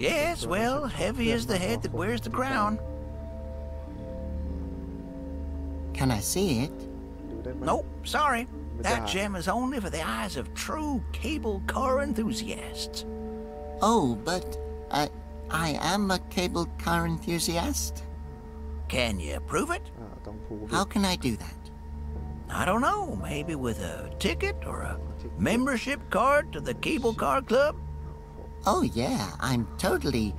Yes, well, heavy is the head that wears the crown. Can I see it? ดูได้ไหม Nope, sorry. That Yeah. gem is only for the eyes of true cable car enthusiasts. Oh, but I am a cable car enthusiast. Can you prove it? ต้องพูด How can I do that? I don't know, maybe with a ticket or a membership card to the Cable Car Club? Oh, yeah, I'm totally,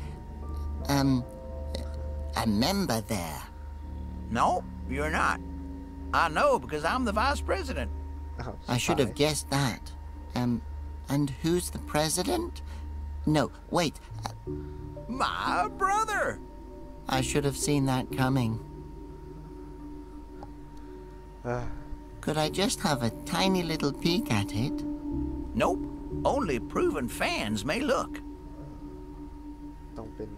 a member there. No, you're not. I know because I'm the vice president. อ้าว I should have guessed that. And who's the president? No, wait. My brother. I should have seen that coming. เออ Could I just have a tiny little peek at it? Nope. Only proven fans may look. ต้องเป็น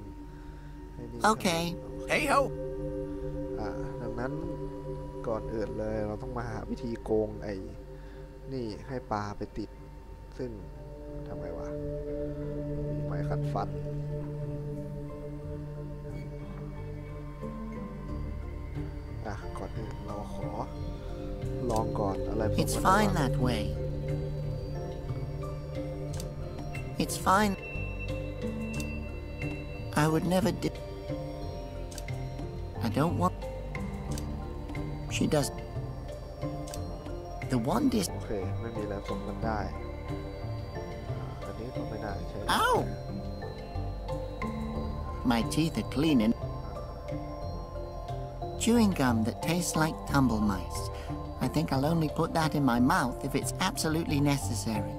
ไอ้นี่ Okay. Hey ho. ดังนั้นก่อนอื่นเลยเราต้องมาหาวิธีโกงไอ้นี่ให้ปลาไปติด ซึ่งทำไงวะมีไม้ขัดฟันก่อนอื่นเราขอลองก่อนอะไรพวก It's นั้น fine ก่อน that way. It's fine. I would never do. I don't want. She does. The one dis. โอเคไม่มีอะไรส่งกันได้อันนี้ก็ไม่ได้ใช่ Ow! My teeth are clean and chewing gum that tastes like tumble mice. I think I'll only put that in my mouth if it's absolutely necessary.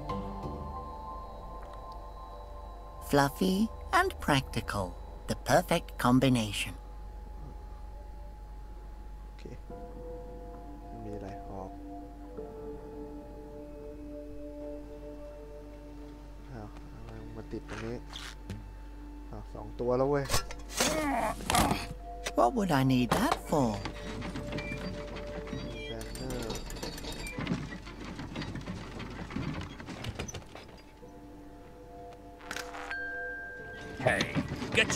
Fluffy and practical. The perfect combination. โอเคไม่มีอะไรออกเอามาติดตรงนี้2 ตัวแล้วเว้ย What would I need that for? แบนเนอร์ Hey, get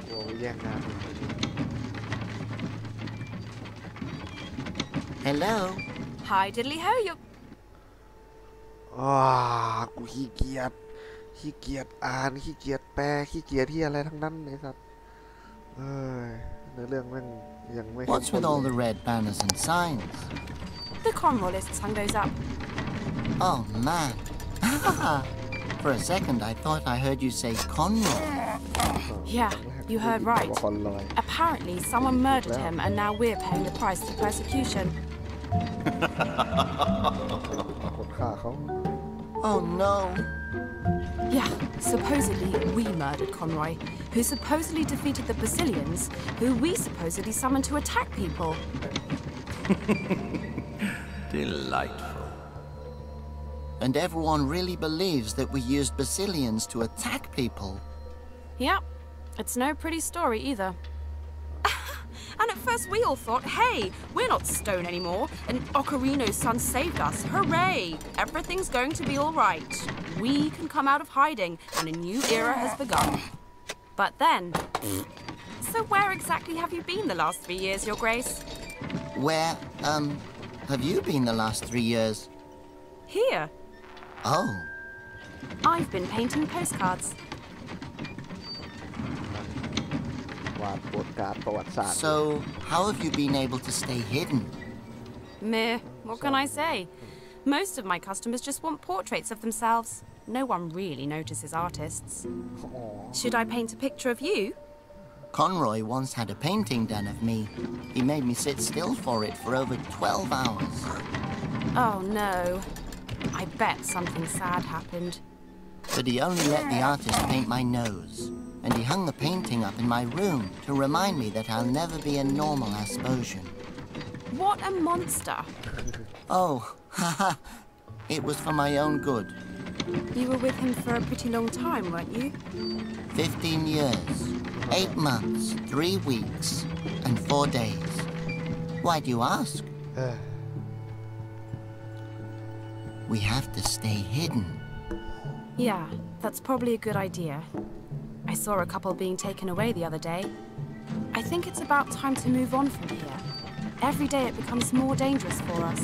กลัวแย่งงาน Hello? Hi, diddly ho, you. กูขี้เกียจอ่านขี้เกียจแปลขี้เกียจที่อะไรทั้งนั้นไอ้สัสในเรื่องแม่งยังไม่ What's with all the red banners and signs? The Conroy list hung those up. Oh, man. For a second, I thought I heard you say Conroy. Yeah, you heard right. คอนลอย Apparently, someone murdered him, and now we're paying the price for persecution. คนฆ่าเขา Oh, no. Yeah, supposedly we murdered Conroy, who supposedly defeated the Basilians, who we supposedly summoned to attack people. Delightful. And everyone really believes that we used Basilians to attack people. Yep, it's no pretty story either. And at first we all thought, hey, we're not stone anymore, and Ocarino's son saved us. Hooray! Everything's going to be all right. We can come out of hiding, and a new era has begun. But then... So where exactly have you been the last 3 years, Your Grace? Where, have you been the last 3 years? Here. Oh, I've been painting postcards. วาดโปสการ์ดประวัติศาสตร์ so how have you been able to stay hidden? Meh, what can I say? Most of my customers just want portraits of themselves. No one really notices artists. Should I paint a picture of you? Conroy once had a painting done of me. He made me sit still for it for over 12 hours. Oh no. I bet something sad happened. But he only let the artist paint my nose. And he hung the painting up in my room to remind me that I'll never be a normal Asposian. What a monster. Oh, haha. It was for my own good. You were with him for a pretty long time, weren't you? 15 years, 8 months, 3 weeks, and 4 days. Why do you ask? เออ We have to stay hidden. Yeah, that's probably a good idea. I saw a couple being taken away the other day. I think it's about time to move on from here. Every day it becomes more dangerous for us.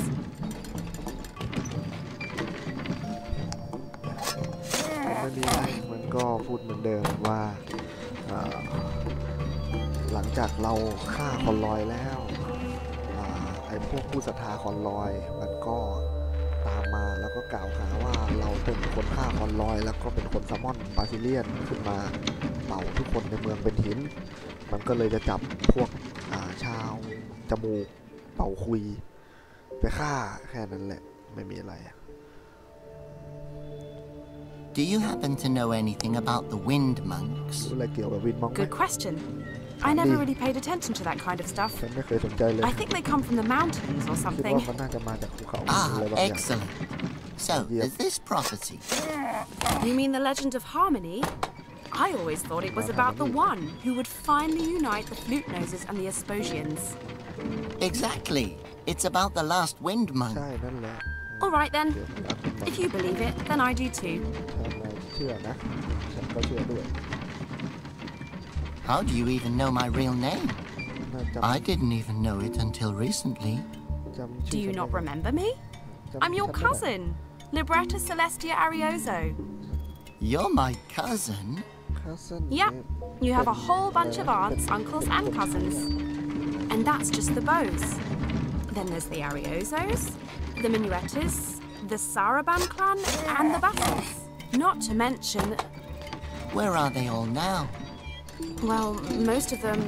ไม่มีอะไรมันก็พูดเหมือนเดิมว่าหลังจากเราฆ่าคอนลอยแล้วไอ้พวกผู้ศรัทธาคอนลอยมันก็ตามมาแล้วก็กล่าวหาว่าเราเป็นคนฆ่าคอนลอยแล้วก็เป็นคนซัมมอนบาซิเลียนขึ้นมาเป่าทุกคนในเมืองเป็นหินมันก็เลยจะจับพวก ชาวจมูกเป่าคุยไปฆ่าแค่นั้นแหละไม่มีอะไร Do you happen to know anything about the Wind Monks? รู้อะไรเกี่ยวกับวินมังไหม Good question. I never really paid attention to that kind of stuff. ฉันไม่เคยสนใจเลย I think they come from the mountains or คิด something. ว่ามันน่าจะมาจากภูเขาอะไรบางอย่าง Excellent. So, is this prophecy? You mean the legend of Harmony? I always thought it was about the one who would finally unite the Flute Noses and the Asposians. Exactly. It's about the last Wind Monk. ใช่นั่นแหละ All right then. เกี่ยวกับวินมัง If you believe it, then I do too. ถ้านายเชื่อนะฉันก็เชื่อด้วย How do you even know my real name? น่าจ I didn't even know it until recently. ำจำ Do ชื่อ you ฉัน not ได้ remember me? จำ I'm your ฉันไม่ได้ cousin, Libretta Celestia Arioso. You're my cousin? cousin Yep, you have a whole bunch of aunts, uncles, and cousins. And that's just the Bows. Then there's the Ariosos, the Minuettas, the Saraban clan, and the Bassets. Not to mention, Where are they all now? well, most of them,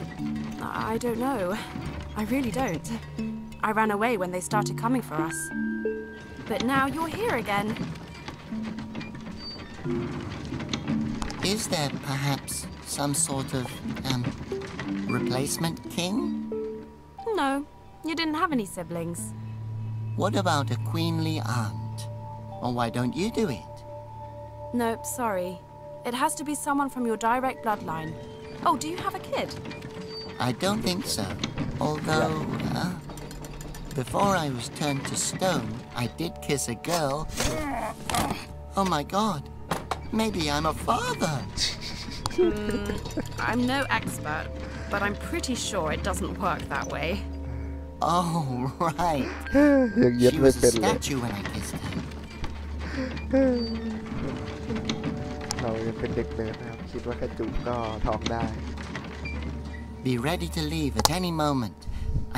I don't know. I really don't. I ran away when they started coming for us. But now you're here again. Is there perhaps some sort of, replacement king? No, you didn't have any siblings. What about a queenly aunt? Or why don't you do it? Nope, sorry. It has to be someone from your direct bloodline. Oh, do you have a kid? I don't think so. Although, before I was turned to stone, I did kiss a girl. Oh my god. Maybe I'm a father. I'm no expert, but I'm pretty sure it doesn't work that way. Oh, right. ยังเย็ด She ไม่ was a เป็นเลย statue when I kissed her. เรายังเป็นเด็กเนิร์ดนะครับคิดว่าแค่จูบก็ท้องได้ Be ready to leave at any moment.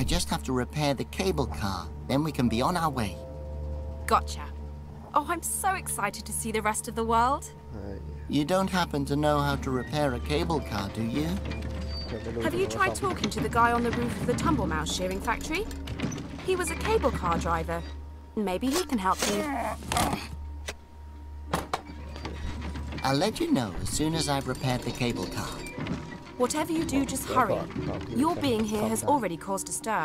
I just have to repair the cable car. Then we can be on our way. Gotcha. Oh, I'm so excited to see the rest of the world. เฮ้ย You don't happen to know how to repair a cable car, do you? เธอไม่รู้ Have you ว่า tried ซ่อม talking to the guy on the roof of the Tumble Mouse shearing factory? He was a cable car driver. Maybe he can help you. I'll let you know as soon as I've repaired the cable car. Whatever you do, just hurry. Your being here has already caused a stir.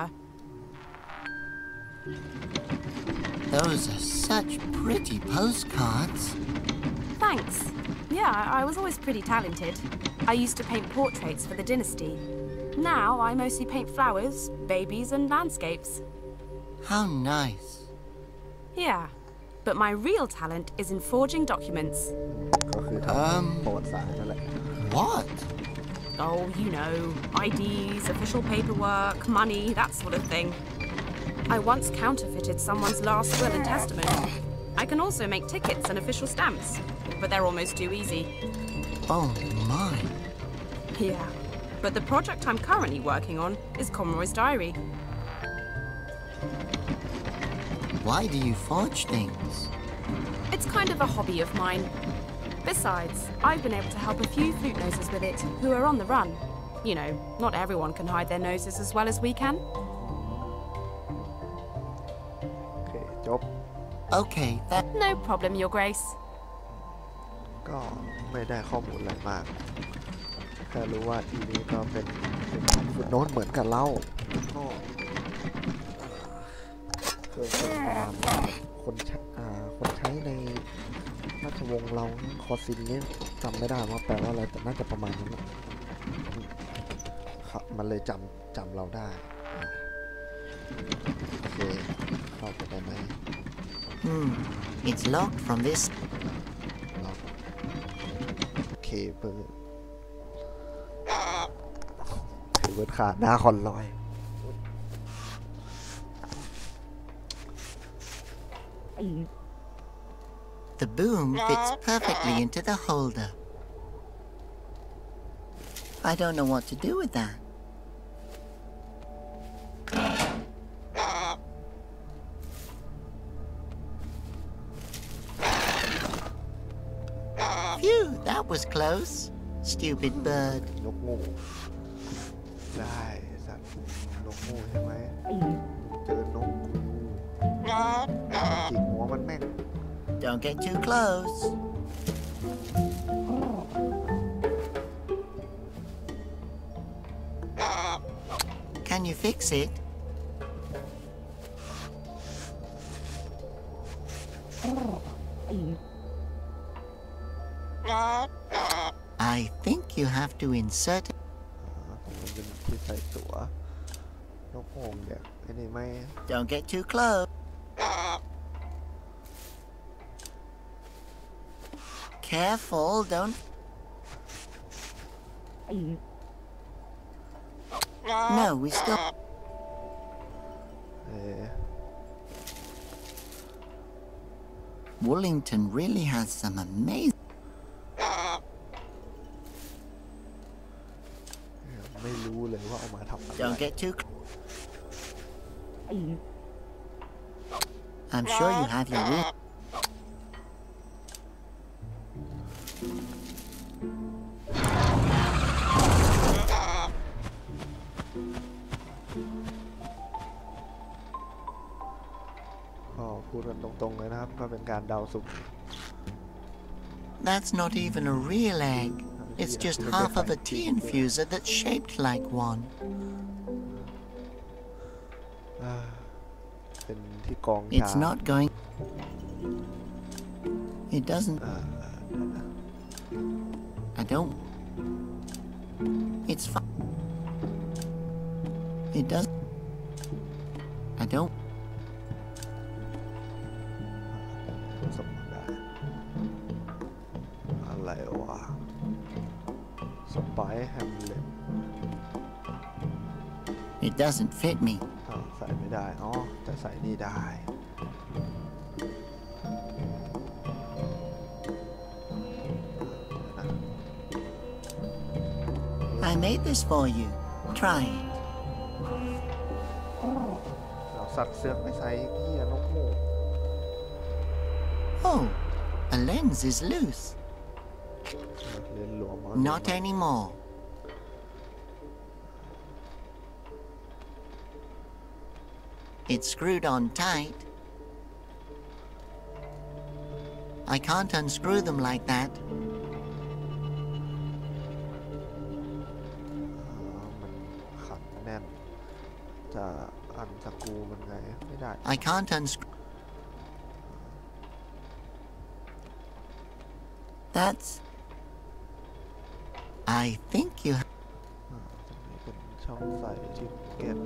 Those are such pretty postcards. Thanks. Yeah, I was always pretty talented. I used to paint portraits for the dynasty. Now I mostly paint flowers, babies, and landscapes. How nice. Yeah, but my real talent is in forging documents. ก็คือทำประวัติศาสตร์นั่นแหละ What? Oh, you know, IDs, official paperwork, money, that sort of thing. I once counterfeited someone's last will and testament. I can also make tickets and official stamps, but they're almost too easy. Oh my. Yeah, but the project I'm currently working on is Conroy's Diary. Why do you forge things? It's kind of a hobby of mine. Besides, I've been able to help a few flute noses with it who are on the run. You know, not everyone can hide their noses as well as we can. โอเคจบ Okay, that. No problem, Your Grace. ก็ไม่ได้ข้อมูลอะไรมากแค่รู้ว่าทีนี้ก็เป็นฟุตโน้ตเหมือนกับเล่าก็เคยเป็นประมาณว่าคนใช้ในราชวงศ์เราคอซินนี่จำไม่ได้ว่าแปลว่าอะไรแต่น่าจะประมาณนั้นครับมันเลยจำเราได้โอเคเข้าไปได้ไหม It's locked from this. ล็อกเคเบิลขาดหน้าคอนลอย The boom fits perfectly into the holder. I don't know what to do with that. Phew, that was close. Stupid bird. นกงูได้สัตว์ นกงูใช่ไหมเจอนกจิกหัวมันแม่ง Don't get too close. Can you fix it? I think you have to insert. มันเป็นที่ใส่ตั๋วนกโอ่งเด็กไอ้นี่ไม่ Don't get too close. Careful, don't. No, we still. เออ Wollington really has some amazing. ไม่รู้เลยว่าเอามาทำอะไร Don't get too. I'm sure you have your room. ก็พูดกันตรงๆเลยนะครับ ก็เป็นการเดาสุ่ม That's not even a real egg. It's just half of a tea infuser that's shaped like one. เป็นที่กองชา It's not going. It doesn't. I don't. It's fine. It does. I don't. สมได้อะไรวะสไปแฮมเล็ต It doesn't fit me. ใส่ไม่ได้อ๋อแต่ใส่นี่ได้ I made this for you. Try it. เราสัตว์เสือกไม่ใส่เหี้ยนกโม่ Oh, a lens is loose. เรียนหลวงมา Not anymore. It's screwed on tight. I can't unscrew them like that. มันขัดแน่นจะอันสกรูมันไงไม่ได้ I can't unscrew. That's. I think you. ตรงนี้เป็นช่องใส่ที่เก็ต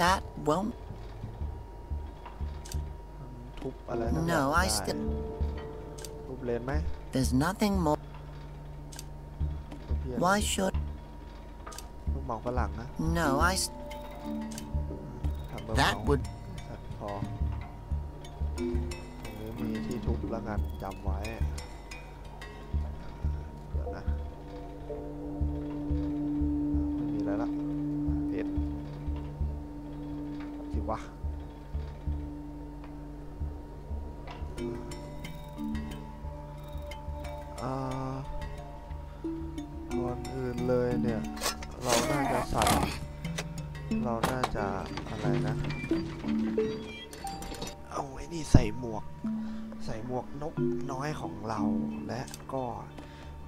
That won't. ทุบอะไรสักอย่าง No, I ได้ still. ทุบเลนไหม There's nothing more. ทุบเพี้ยน Why should. ทุบหมองฝรั่งนะ No, I. ทำเบอร์ That เมา would. สัตว์พอตรงนี้มีที่ทุบแล้วกันจำไว้เดี๋ยวนะไม่มีอะไรละเห็นสิวะก่อนอื่นเลยเนี่ย เราน่าจะใส่เราน่าจะอะไรนะ เอาไอ้นี่ใส่หมวกนกน้อยของเราและก็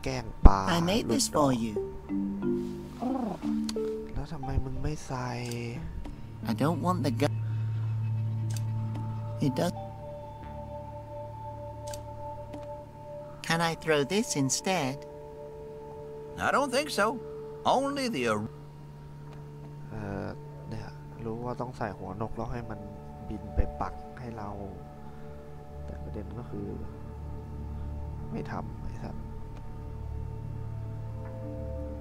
แกล้งปลา I made หลุด this ดอก for you. แล้วทำไมมึงไม่ใส่ I don't want the gun. It does. Can I throw this instead? I don't think so. Only the. เนี่ยรู้ว่าต้องใส่หัวนกแล้วให้มันบินไปปักให้เรา แต่ประเด็นก็คือ ไม่ทำไอ้สัตว์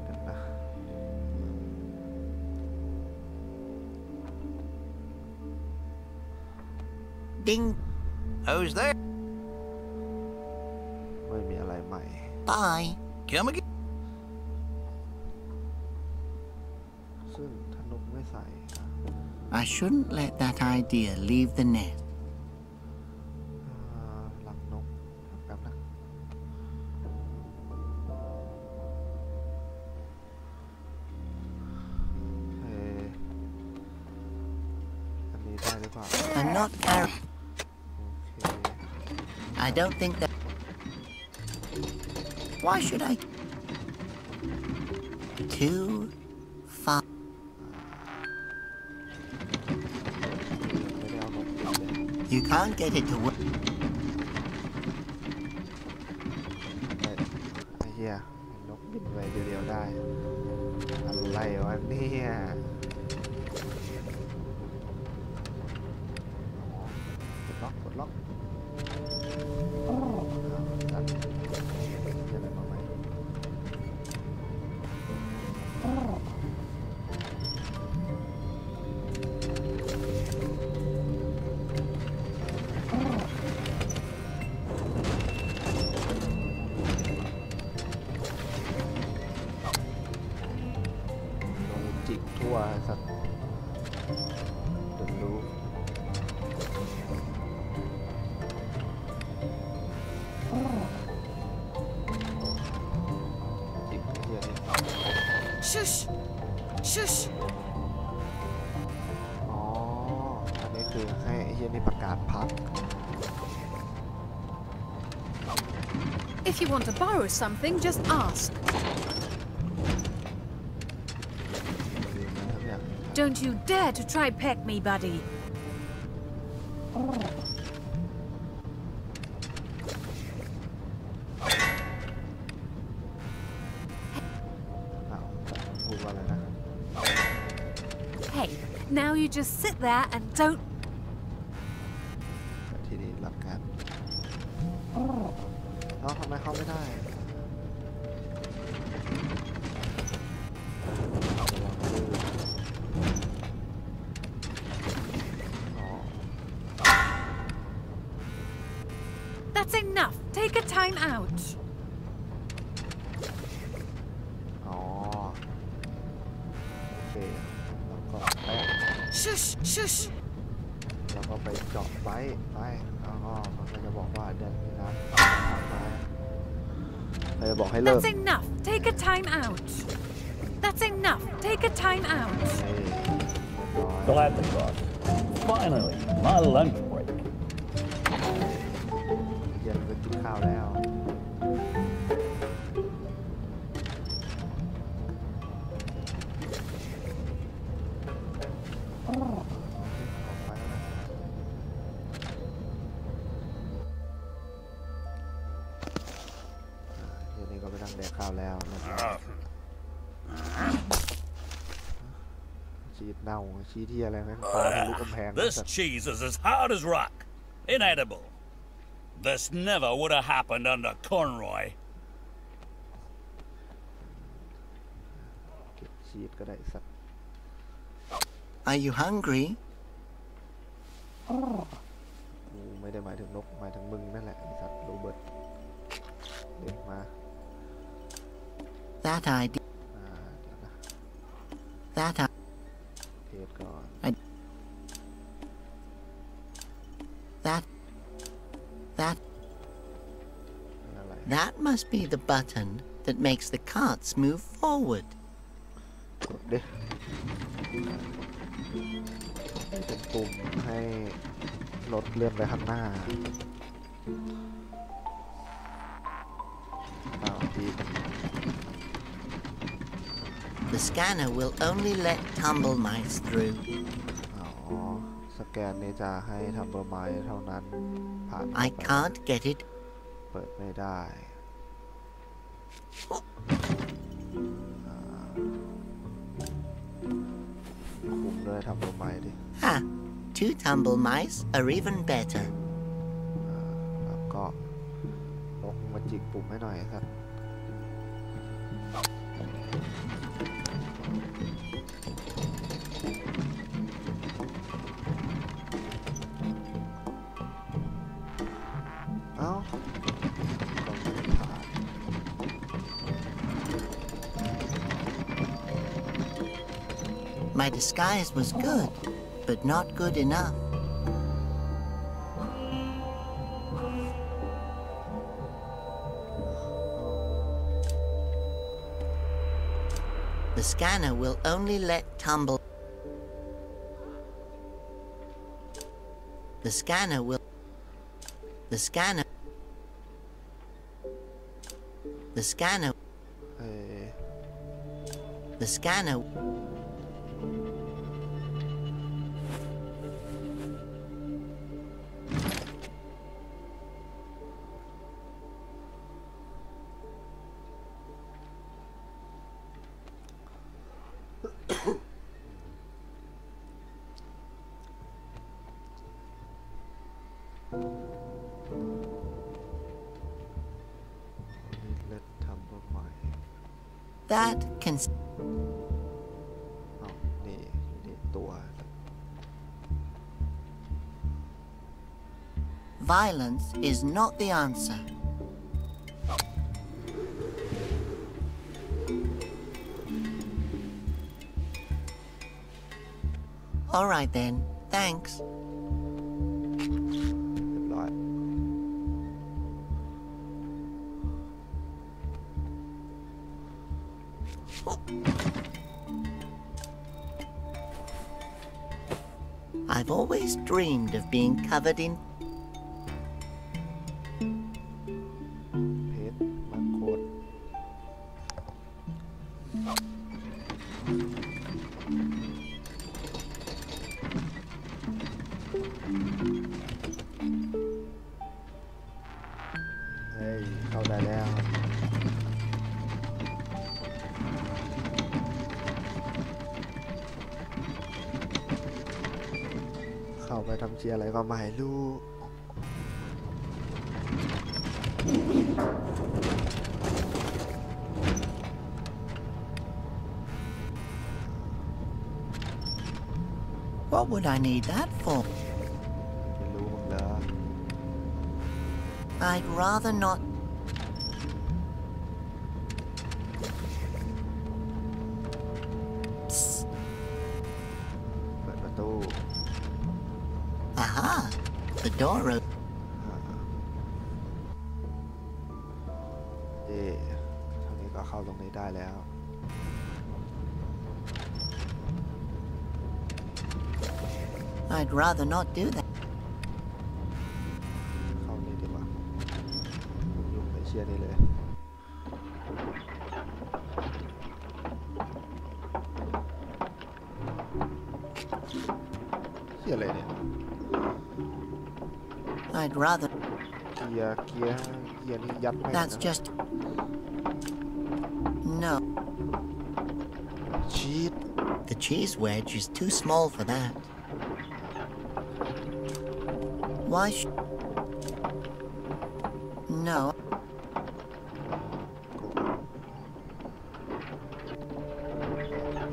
เดี๋ยวนะ Ding. Who's there? ไม่มีอะไรใหม่ Bye. Come again. ซึ่งถ้านกไม่ใส่ I shouldn't let that idea leave the nest. หลักนกแป๊บนะ I'm not carrying. I don't think that. Why should I? Too far. ไม่ได้เอานกบินเลย You can't get it to work. ไอ้เหี้ยนกบินไปเดียวๆได้อะไรวะเนี่ยกดล็อกตัดจะอะไรมาไหมจิกทั่วสัตว์จนรู้จิกเฮียนี่ Shush! Shush! อ๋อ อันนี้คือให้ไอ้เฮียนี่ประกาศพัก If you want to borrow something, just ask. เนี่ย Don't you dare to try peck me, buddy. อ้าวพูดว่าอะไรนะ Hey, now you just sit there and don't. ทีนี้หลักการเอ้าทำไมเข้าไม่ได้อ๋อ That's enough. Take a time out. อ๋อ โอเค แล้วก็แปะ Shush! Shush! แล้วก็ไปเจาะไว้ไปอ๋อมันก็จะบอกว่าเดินนี่นะไปเราจะบอกให้เลิก That's enough. Take a time out. That's enough. Take a time out. นี่เรียบร้อย Gladly, boss. Finally, my lunch break. เย็นไปกินข้าวแล้วออกไปแล้วนะเดี๋ยวนี้ก็ไปนั่งแดกข้าวแล้วนะครับชีสเน่าชีสที่อะไรแม่งปลาทะลุกำแพง This cheese is as hard as rock. Inedible. This never would have happened under Conroy. เก็บชีสก็ได้สัตว์ Are you hungry? กูไม่ได้หมายถึงนกหมายถึงมึงนั่นแหละไอ้สัตว์โรเบิร์ตเด็กมา That idea. เดี๋ยวนะ That. เทสก่อน That. That. อะไร That must be the button that makes the carts move forward. กดดิเป็นปุ่มให้รถเลื่อนไปข้างหน้าที The scanner will only let tumble mice through. อ๋อ สแกนนี้จะให้ทำเบอร์ไมล์เท่านั้น ผ่าน I can't get it. เปิดไม่ได้ คุมด้วยทำเบอร์ไมล์ดิ Ha! 2 tumble mice are even better. แล้วก็นกมาจิกปุ่มให้หน่อยครับ เอ้าก็ไม่ได้ผ่าน My disguise was good, but not good enough. The scanner will only let tumble. The scanner will... The scanner... The scanner... เอ้ย The scanner...เล็ดทำตัวใหม่ That can... เอานี่ตัว Violence is not the answer. All right then. Thanks. เรียบร้อย I've always dreamed of being covered in... เพชรมาโคดเฮ้ย เข้าได้แล้ว เข้าไปทำเชียร์อะไรก็ไม่รู้ What would I need that for? ไม่รู้มึงเหรอ I'd rather not... Psst. เปิดประตู Aha! The door opens. เย่ทางนี้ก็เข้าตรงนี้ได้แล้ว I'd rather not do that. เข้านี่ดีกว่ายุ่งไปเชียร์นี่เลยเชียร์อะไรเนี่ย I'd rather... เกียร์นี่ยัดแม่ง That's นะ just... No. ชีส The cheese wedge is too small for that. Why No.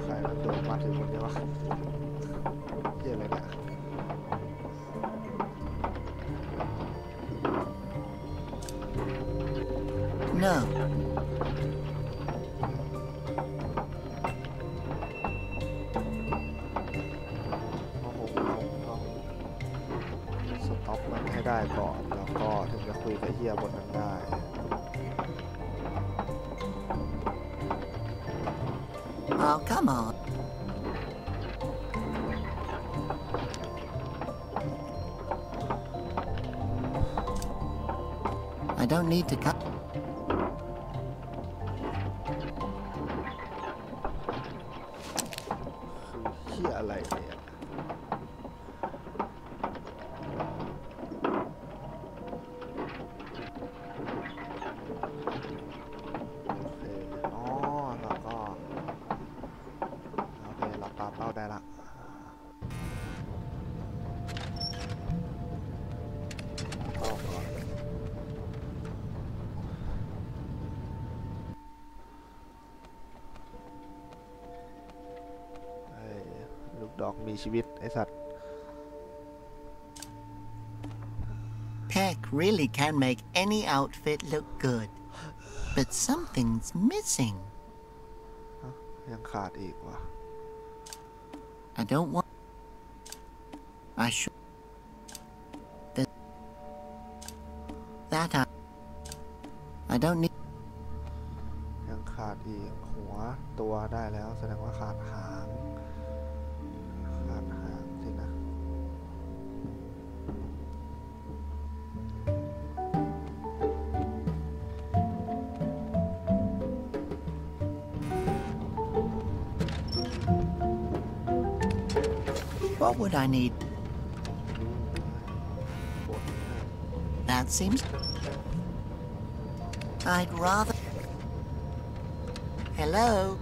ใครมันโดนมาถึงคนเดียววะเชียร์อะไรเนี่ย No. สต็อปมันให้ได้ก่อน แล้วก็ถึงจะคุยกับเฮียบนนั้นได้ Oh, come on. I don't need to cut. คือเฮียอะไรเนี่ย โอเค อ๋อ แล้วก็ โอเคหลับตาเป้าได้ละเป้าก่อนเฮ้ยลูกดอกมีชีวิต ไอสัตว์ Peck really can make any outfit look good. But something's missing. ยังขาดอีกว่ะ I don't want... I should... That I don't need... ยังขาดอีกหัวตัวได้แล้วแสดงว่าขาดหางสินะ What would I need? That seems... I'd rather... Hello?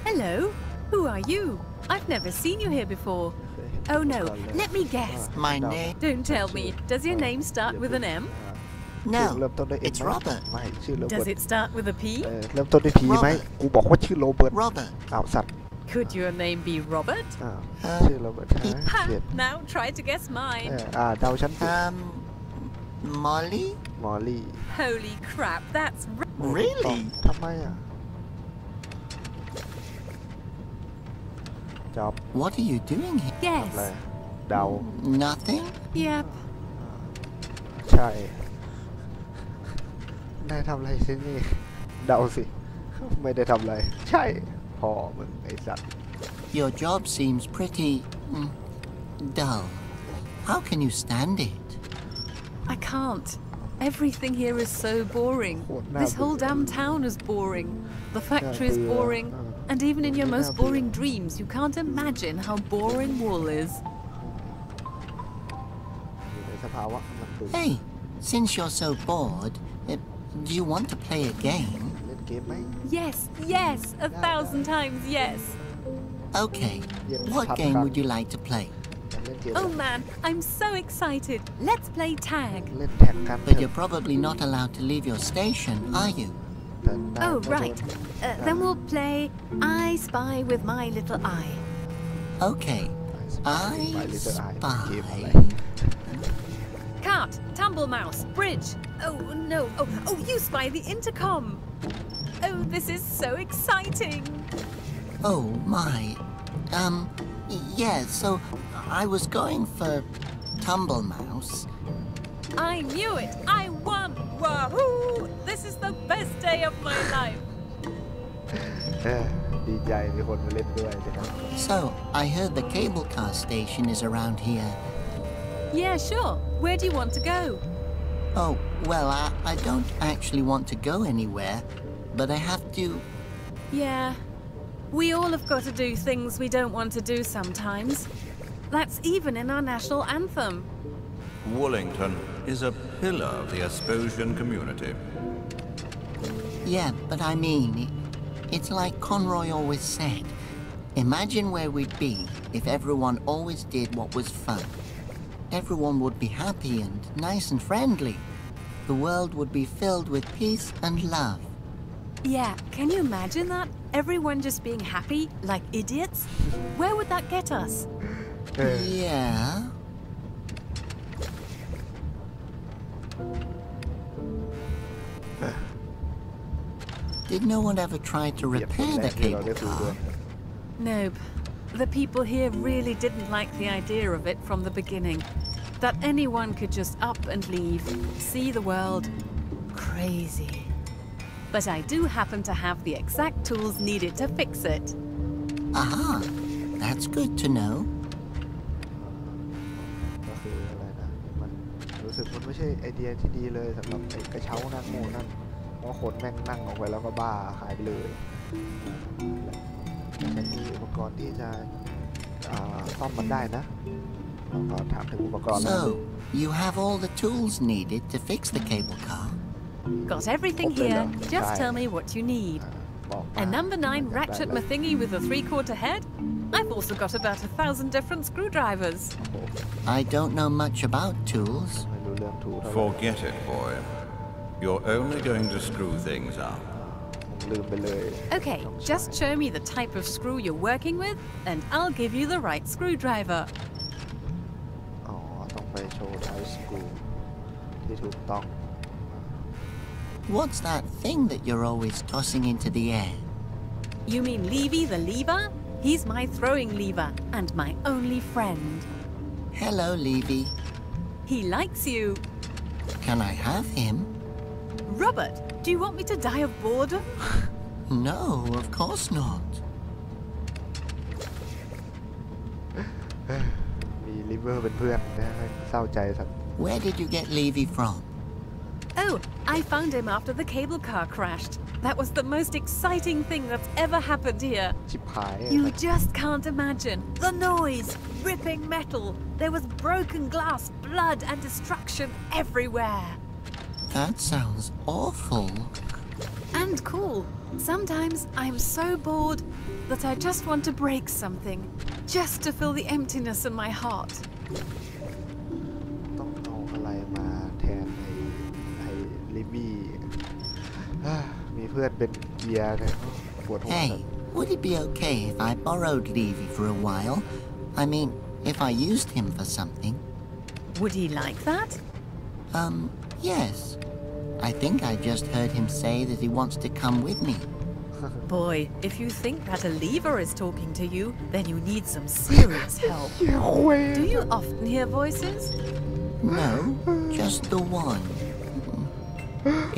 Hello? Who are you? I've never seen you here before. Oh no, let me guess. My name? Don't tell me. Does your name start with an M? ชื่อ No, เริ่มต้นด้วย M it's ไหม Robert. ไม่ชื่อโรเบิ Does ร์ต it start with a P? เริ่มต้นด้วย P ไหม Robert กูบอกว่าชื่อโรเบิร์ต Robert. อ้าวสัตว์ Could your name be Robert? อ้าว เอ่อ ชื่อโรเบิร์ตฮะ Ha! เขียน Now try to guess mine. เดาฉันสิ Molly? มอลลี่ Holy crap, that's ตอบ Really? ทำไมอ่ะจอบ What are you doing here? อะไร Guess. เดา Nothing? Yep. ใช่นายทำอะไรที่นี่เดาสิ ไม่ได้ทำอะไร ใช่พอมึงไอ้สัตว์ Your job seems pretty... dull. How can you stand it? I can't. Everything here is so boring. This whole damn town is boring. The factory is boring. And even in your most boring dreams, you can't imagine how boring wool is. อยู่ในสภาวะมันตื่น Hey, since you're so bored, do you want to play a game? เล่นเกมไหม Yes, yes, 1,000 times yes. Okay. Yeah, What pop game card. would you like to play? เล่นเกม Oh man, I'm so excited. Let's play tag. เล่นแท็กกันเถ But อะ you're probably not allowed to leave your station, are you? แต่นาย Oh, ไม่โดน right. Then we'll play I Spy with My Little Eye. Okay. I My Little Eye เกมอะไร spy. Cart, tumble mouse, bridge. Oh no. Oh, you spy the intercom. Oh, this is so exciting. Oh my. Yeah, so I was going for Tumble Mouse. I knew it. I won. Wahoo! This is the best day of my life. ดีใจมีคนมาเล่นด้วยนะครับ So, I heard the cable car station is around here. Yeah, sure. Where do you want to go? Oh, well, I don't actually want to go anywhere, but I have to... Yeah. We all have got to do things we don't want to do sometimes. That's even in our national anthem. Woolington is a pillar of the Asposian community. Yeah, but I mean, it's like Conroy always said. Imagine where we'd be if everyone always did what was fun. Everyone would be happy and nice and friendly. The world would be filled with peace and love. Yeah, can you imagine that? Everyone just being happy, like idiots? Where would that get us? Yeah. Did no one ever try to เหยียบคน repair แร the กที่เรา cable ได้ดูด้วย car? Nope. The people here really didn't like the idea of it from the beginning. That anyone could just up and leave, see the world. Crazy. But I do happen to have the exact tools needed to fix it. Aha, that's good to know. ก็คืออะไรนะมันรู้สึกมันไม่ใช่ไอเดียที่ดีเลยสำหรับไอ้กระเช้านั่งโง่นั่นเพราะคนแม่งนั่งออกไปแล้วก็บ้าหายไปเลยฉันมีอุปกรณ์ที่จะซ่อมมันได้นะก็ถามถึงอุปกรณ์แล้ว So, you have all the tools needed to fix the cable car? Got everything here. Just tell me what you need. บอกมา A number 9 ratchet mathingy with a 3/4 head? I've also got about 1,000 different screwdrivers. I don't know much about tools. ไม่รู้เรื่องถูกเท่าไหร่ Forget it, boy. You're only going to screw things up. ลืมไปเลย Okay, just show me the type of screw you're working with, and I'll give you the right screwdriver. อ๋อต้องไปโชว์ไทสกูที่ถูกต้อง What's that thing that you're always tossing into the air? You mean Levy the lever? He's my throwing lever, and my only friend. Hello, Levy. He likes you. Can I have him? Robert, do you want me to die of boredom? No, of course not. มีลิเวอร์เป็นเพื่อนนะเศร้าใจสัตว์ Where did you get Levy from? Oh, I found him after the cable car crashed. That was the most exciting thing that's ever happened here. ชิบหาย You just can't imagine. The noise, ripping metal. There was broken glass, blood, and destruction everywhere. That sounds awful. And cool. Sometimes I'm so bored that I just want to break something, just to fill the emptiness in my heart. ต้องเอาอะไรมาแทนไอ้ลิบบี้มีเพื่อนเป็นเกียร์เนี่ยปวดหัว Hey, would it be okay if I borrowed Levy for a while? I mean, if I used him for something. Would he like that? Yes. I think I just heard him say that he wants to come with me. Boy, if you think that a lever is talking to you, then you need some serious help. Do you often hear voices? No, just the one.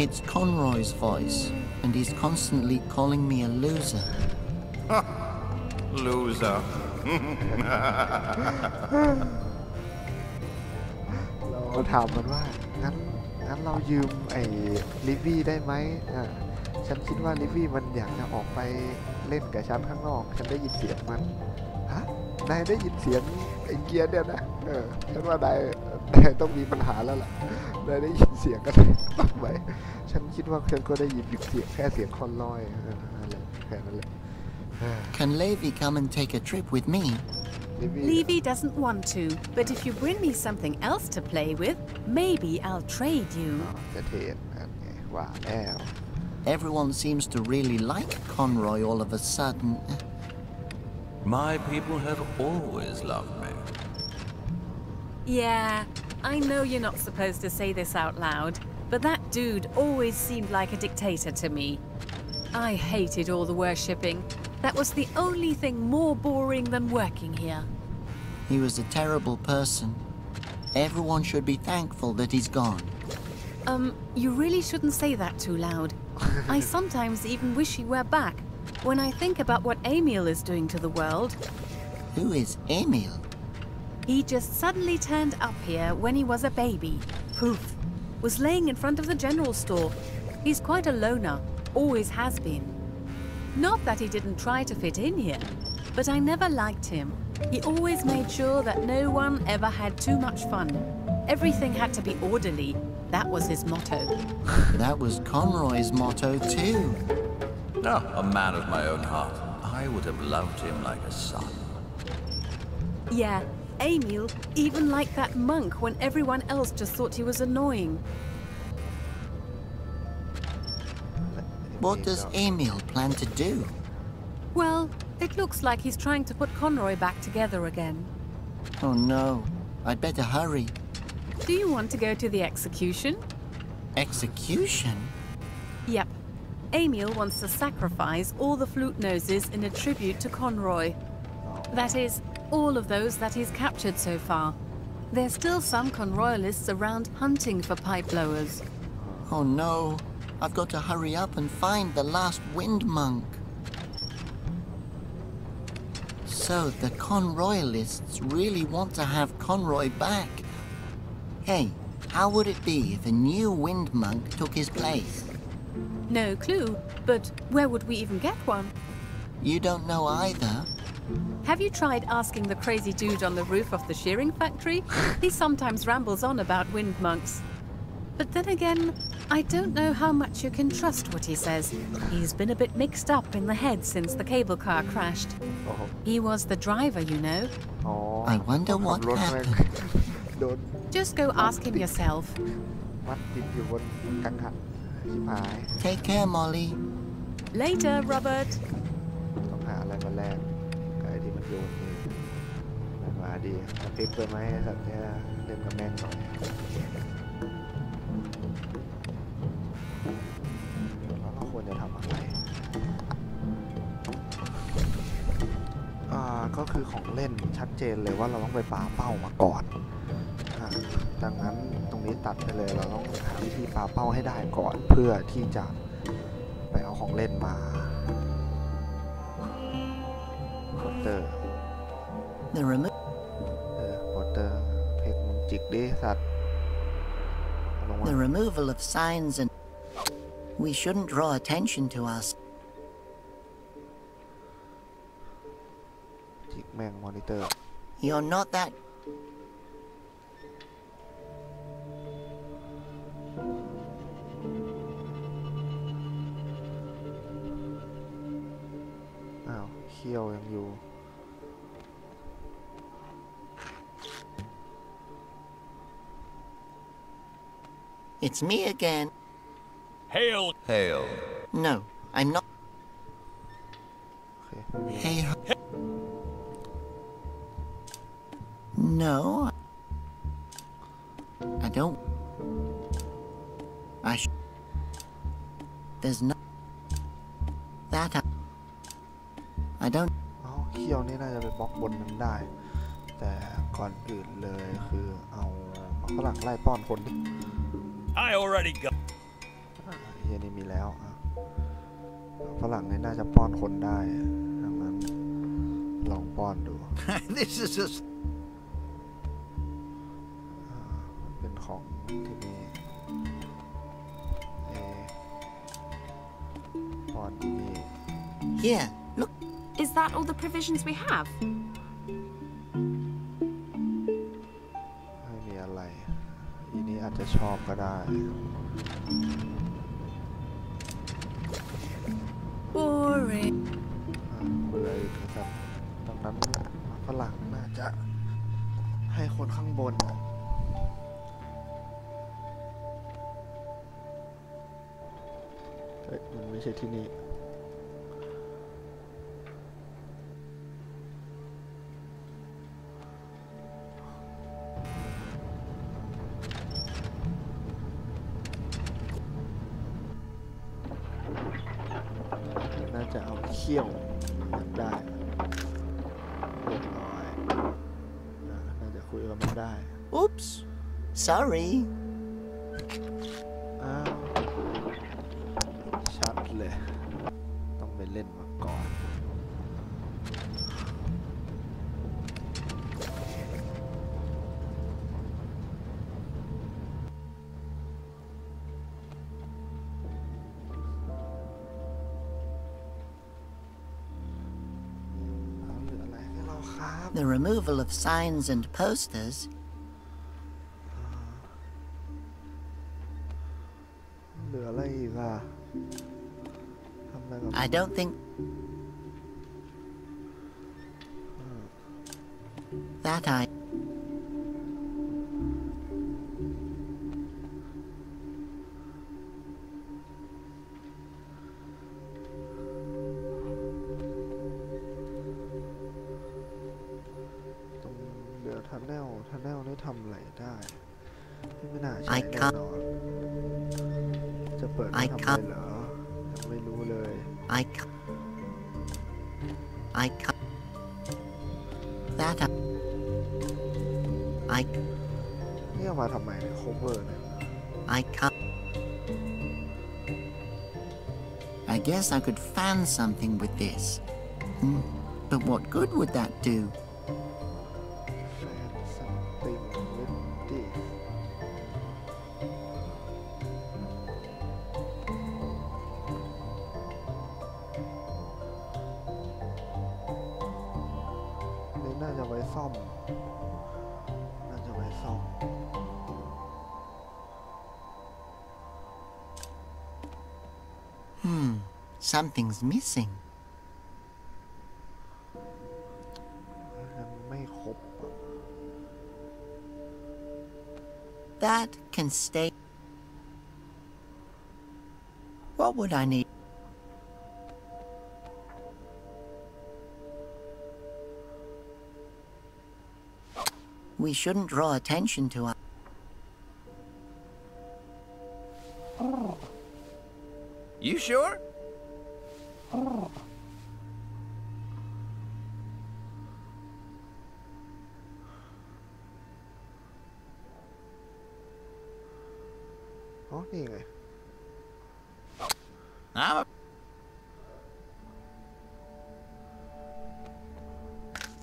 It's Conroy's voice, and he's constantly calling me a loser. Loser. เราถามมันว่างั้นเรายืมไอ้ลิฟวี่ได้ไหมฉันคิดว่าลิฟวี่มันอยากจะออกไปเล่นกับฉันข้างนอกฉันได้ยินเสียงมันฮะนายได้ยินเสียงไอ้เกียร์เนี่ยนะฉันว่านายต้องมีปัญหาแล้วล่ะนายได้ยินเสียงกันบ้างไหมฉันคิดว่าฉันก็ได้ยินเสียงแค่เสียงคอนลอยแค่นั้นแหละ Can Levy come and take a trip with me? Levy doesn't want to, but if you bring me something else to play with, maybe I'll trade you. จะเทรดว่าแล้ว Everyone seems to really like Conroy all of a sudden. My people have always loved me. Yeah, I know you're not supposed to say this out loud, but that dude always seemed like a dictator to me. I hated all the worshipping. That was the only thing more boring than working here. He was a terrible person. Everyone should be thankful that he's gone. You really shouldn't say that too loud. I sometimes even wish he were back. When I think about what Emil is doing to the world. Who is Emil? He just suddenly turned up here when he was a baby. Poof. Was laying in front of the general store. He's quite a loner. Always has been. Not that he didn't try to fit in here, but I never liked him. He always made sure that no one ever had too much fun. Everything had to be orderly. That was his motto. That was Conroy's motto too. Ah, a man of my own heart. I would have loved him like a son. Yeah, Emil even liked that monk when everyone else just thought he was annoying. What does Emil plan to do? Well, it looks like he's trying to put Conroy back together again. Oh no, I'd better hurry. Do you want to go to the execution? Execution? Yep. Emil wants to sacrifice all the flute noses in a tribute to Conroy. That is, all of those that he's captured so far. There's still some Conroyalists around hunting for pipe blowers. Oh no, I've got to hurry up and find the last wind monk. So the Conroyalists really want to have Conroy back. Hey, how would it be if a new wind monk took his place? No clue, but where would we even get one? You don't know either? Have you tried asking the crazy dude on the roof of the shearing factory? He sometimes rambles on about wind monks. But then again, I don't know how much you can trust what he says. He's been a bit mixed up in the head since the cable car crashed. He was the driver, you know. I wonder what happened. Just go ask him yourself. Take care, Molly. Later, Robert. ต้องหาอะไรมาแลกกับไอ้ที่มันโยนนี่มันมาดีเอาพริกไปไหมสัตว์เนี่ยเล่นกับแม่งหน่อยเราควรจะทำอะไรก็คือของเล่นชัดเจนเลยว่าเราต้องไปปาเป้ามาก่อนดังนั้นตรงนี้ตัดไปเลยเราต้องหาวิธีปาเป้าให้ได้ก่อนเพื่อที่จะไปเอาของเล่นมาพอตเตอร์ พอตเตอร์เพชรมึงจิกดิสัตว์ The removal of signs and we shouldn't draw attention to us. จิกแม่งมอนิเตอร์ He You're not that. อ้าวเขี้ยวยังอยู่ It's me again. Hail! Hail. No, I'm not. โอเค Hey. No. I don't. There's no. That I don't. อ๋อเขี้ยวนี่น่าจะไปบล็อกบนนั้นได้ แต่ก่อนอื่นเลยคือเอาฝรั่งไล่ป้อนคนที่ I already got. เฮียนี่มีแล้วฝรั่งนี่น่าจะป้อนคนได้ดังนั้นลองป้อนดู This is a เป็นของที่นี่ป้อนที่นี่ Here, look. Is that all the provisions we have? ไม่มีอะไรอีนี้อาจจะชอบก็ได้ Boring. เบื่ออีกนะครับดังนั้นฝรั่งน่าจะให้คนข้างบนเฮ้ยมันไม่ใช่ที่นี่น่าจะเอาเขี้ยวมันได้เรียบร้อยน่าจะคุยกับมันได้ Oops. Sorry. อ้าวชัดเลย ต้องไปเล่นมาก่อน เอาเหลืออะไรให้เราครับ The removal of signs and posters. เหลืออะไรอีกอ่ะทำอะไรกับ I don't think. That I. ตรงเหลือทันแนลนี่ทำอะไรได้ที่ไม่น่าใช้ I แน่ can't. นอน จะเปิดไม่ I ทำอะไร can't. เหรอ ยังไม่รู้เลย I. I. That I. I. นี่เอามาทำไมเนี่ย cover เนี่ย I can't. I guess I could fan something with this. But what good would that do? fan something with this นี่น่าจะไว้ซ่อม น่าจะไว้ซ่อม Something's missing. ยังไม่ครบอะ That can stay. What would I need? We shouldn't draw attention to us. You sure? อ๋อ นี่ไง I'm a...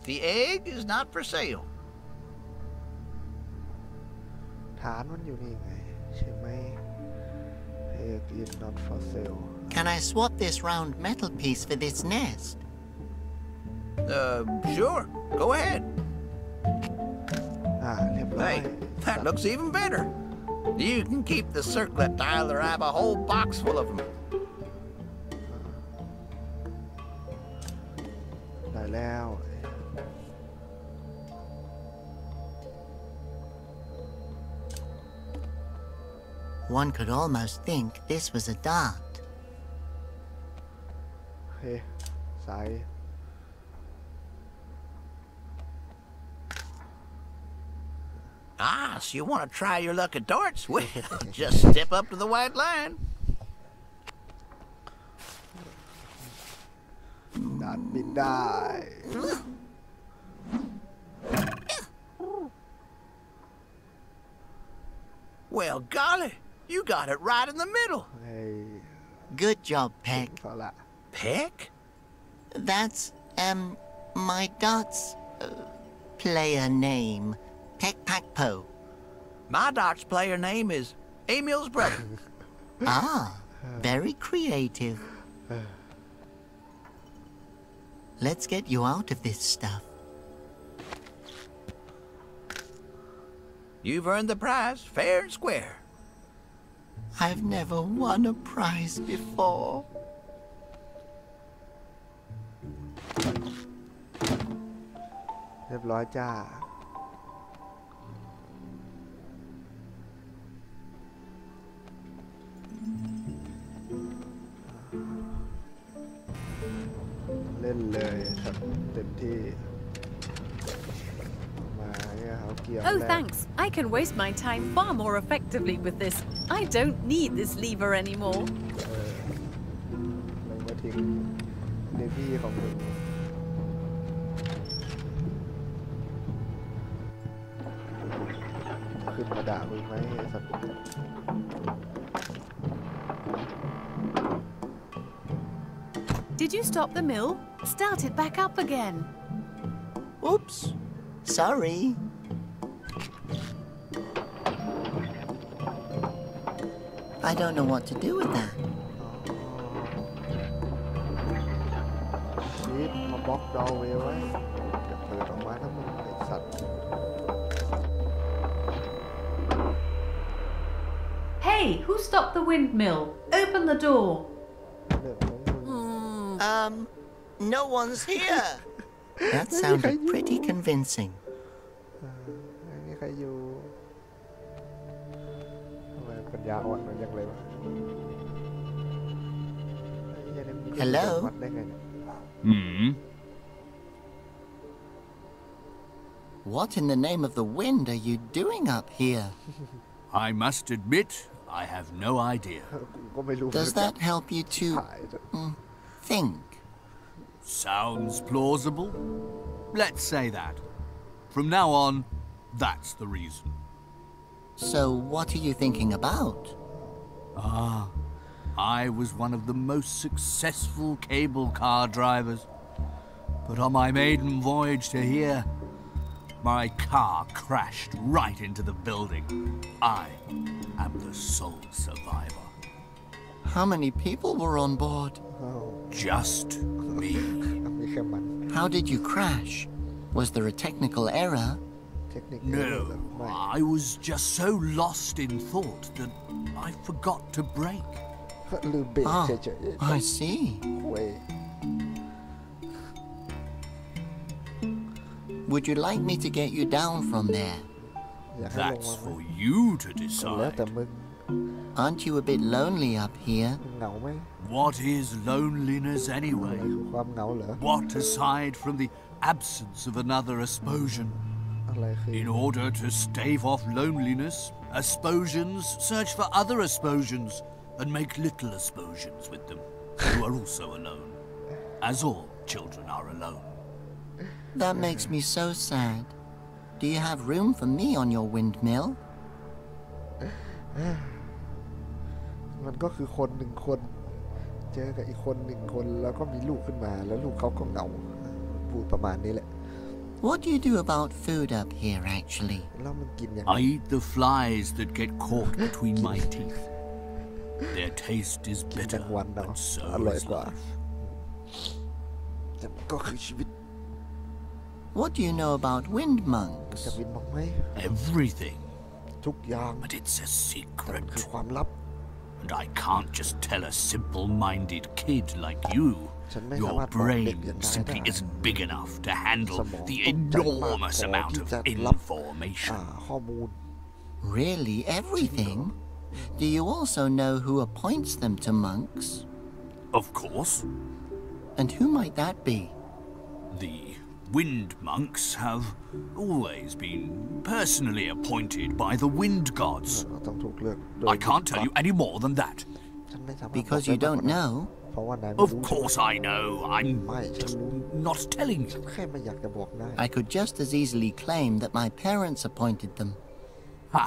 The egg is not for sale. ฐานมันอยู่นี่ไง ใช่ไหม Egg is not for sale Can I swap this round metal piece for this nest? Sure. Go ahead. Hey, that looks even better. You can keep the circlet dial or have a whole box full of them. ได้แล้ว One could almost think this was a dart. โอเคซ้าย Ah, so you want to try your luck at darts? Well, just step up to the white line. ดาดบินได้ Well, golly, you got it right in the middle. เฮ้ย Good job, Peck. พอละ Peck? That's, my darts player name, Peck Packpo. My darts player name is Emil's brother. Ah, very creative. Let's get you out of this stuff. You've earned the prize fair and square. I've never won a prize before. เรียบร้อยจ้า เล่นเลยครับเต็มที่ มาเนี่ยเขาเกี่ยว Oh, แรก thanks. I can waste my time far more effectively with this. I don't need this lever anymore. ลงมาทิ้งเดบี้ของมึงขึ้นมาด่ามึงไหมไอ้สัตว์ Did you stop the mill? Start it back up again. Oops. Sorry. I don't know what to do with that. ชีฟมาบล็อกดอเวไว้จะเปิดออกมาถ้ามึงไอ้สัตว์ Hey, who stopped the windmill? Open the door. เรื่องของมึง No one's here. That sounded pretty convincing. ไม่มีใครอยู่ทำไมปัญญาอ่อนมันยังเลยวะ Hello? วัดได้ไงเนี่ย What in the name of the wind are you doing up here? I must admit, I have no idea. กูก็ไม่รู้ Does that help you to ถ่ายด้วย think? Sounds plausible. Let's say that. From now on, that's the reason. So what are you thinking about? I was one of the most successful cable car drivers. But on my maiden voyage to here, my car crashed right into the building. I am the sole survivor. How many people were on board? Just me. มีแค่มัน How did you crash? Was there a technical error? เทคนิค No, ไม่ I was just so lost in thought that I forgot to brake. ลืมเบรก Ah, เฉยๆ I see. เว้ย Would you like me to get you down from there? อยากให้ลง That's มาไหม for you to แล้วแต่ decide. มึง Aren't you a bit lonely up here? เหงาไหม What is loneliness อะไร anyway? คือความเหงาเหรอ What aside from the absence of another asposion? อะไรคือ In order to stave off loneliness, asposians search for other asposians and make little asposians with them, who are also alone, as all children are alone. That makes me so sad. Do you have room for me on your windmill? มันก็คือคนหนึ่งคน เจอกับอีกคนหนึ่งคนแล้วก็มีลูกขึ้นมาแล้วลูกเขาก็เหงาพูดประมาณนี้แหละ What do you do about food up here, actually? แล้วมันกินยังไง I eat the flies that get caught between my teeth. Their taste is แม bitter, งวันเนาะ but so อร่อย is กว่า life. แต่ก็คือชีวิต What do you know about wind จะ monks? วินมังไหม Everything. ทุกอย่าง But it's a แต่มันคือ secret. ความลับ And I can't just tell a simple-minded kid like you. ฉันไม่สา Your มารถบอกเด็ก brain อย่างนาย simply ได้ isn't big enough to handle สมอง the ต้องใจมาก enormous พอ amount ที่ of จะรับ information. ข้อมูล Really, everything? Do you also know who appoints them to monks? Of course, And who might that be? the wind monks have always been personally appointed by the wind gods. เราต้องถูกเลือกโดย I can't tell you any more than that. ฉันไม่สามารถ Because บ you กได้มาก don't กว่านั้น know? เพราะว่านายไม่ Of รู้ course I know. I'm ไม่ฉัน just รู้ not telling you. แค่ไม่อยากจะบอกนาย I could just as easily claim that my parents appointed them. Ha!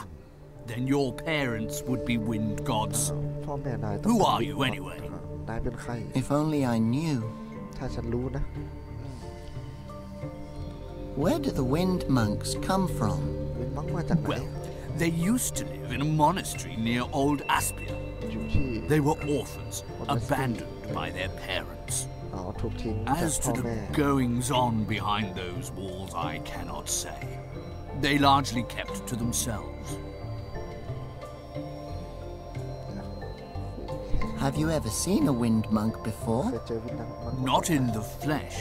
Then your parents would be wind gods. พ่อแม่นายต้อง Who เป็น are วิน you มัง anyway? นายเป็นใคร If only I knew. ถ้าฉันรู้นะ Where do the wind monks come from? วินมังมาจากไหน Well, they used to live in a monastery near Old Aspia. อยู่ที่ They were orphans, abandoned by their parents. อ๋อถูกทิ้งจาก As พ่ to อ the แม่ goings on behind those walls, I cannot say. They largely kept to themselves. Have you ever seen a wind monk เค before? ยเจอวินมัง Not in the flesh,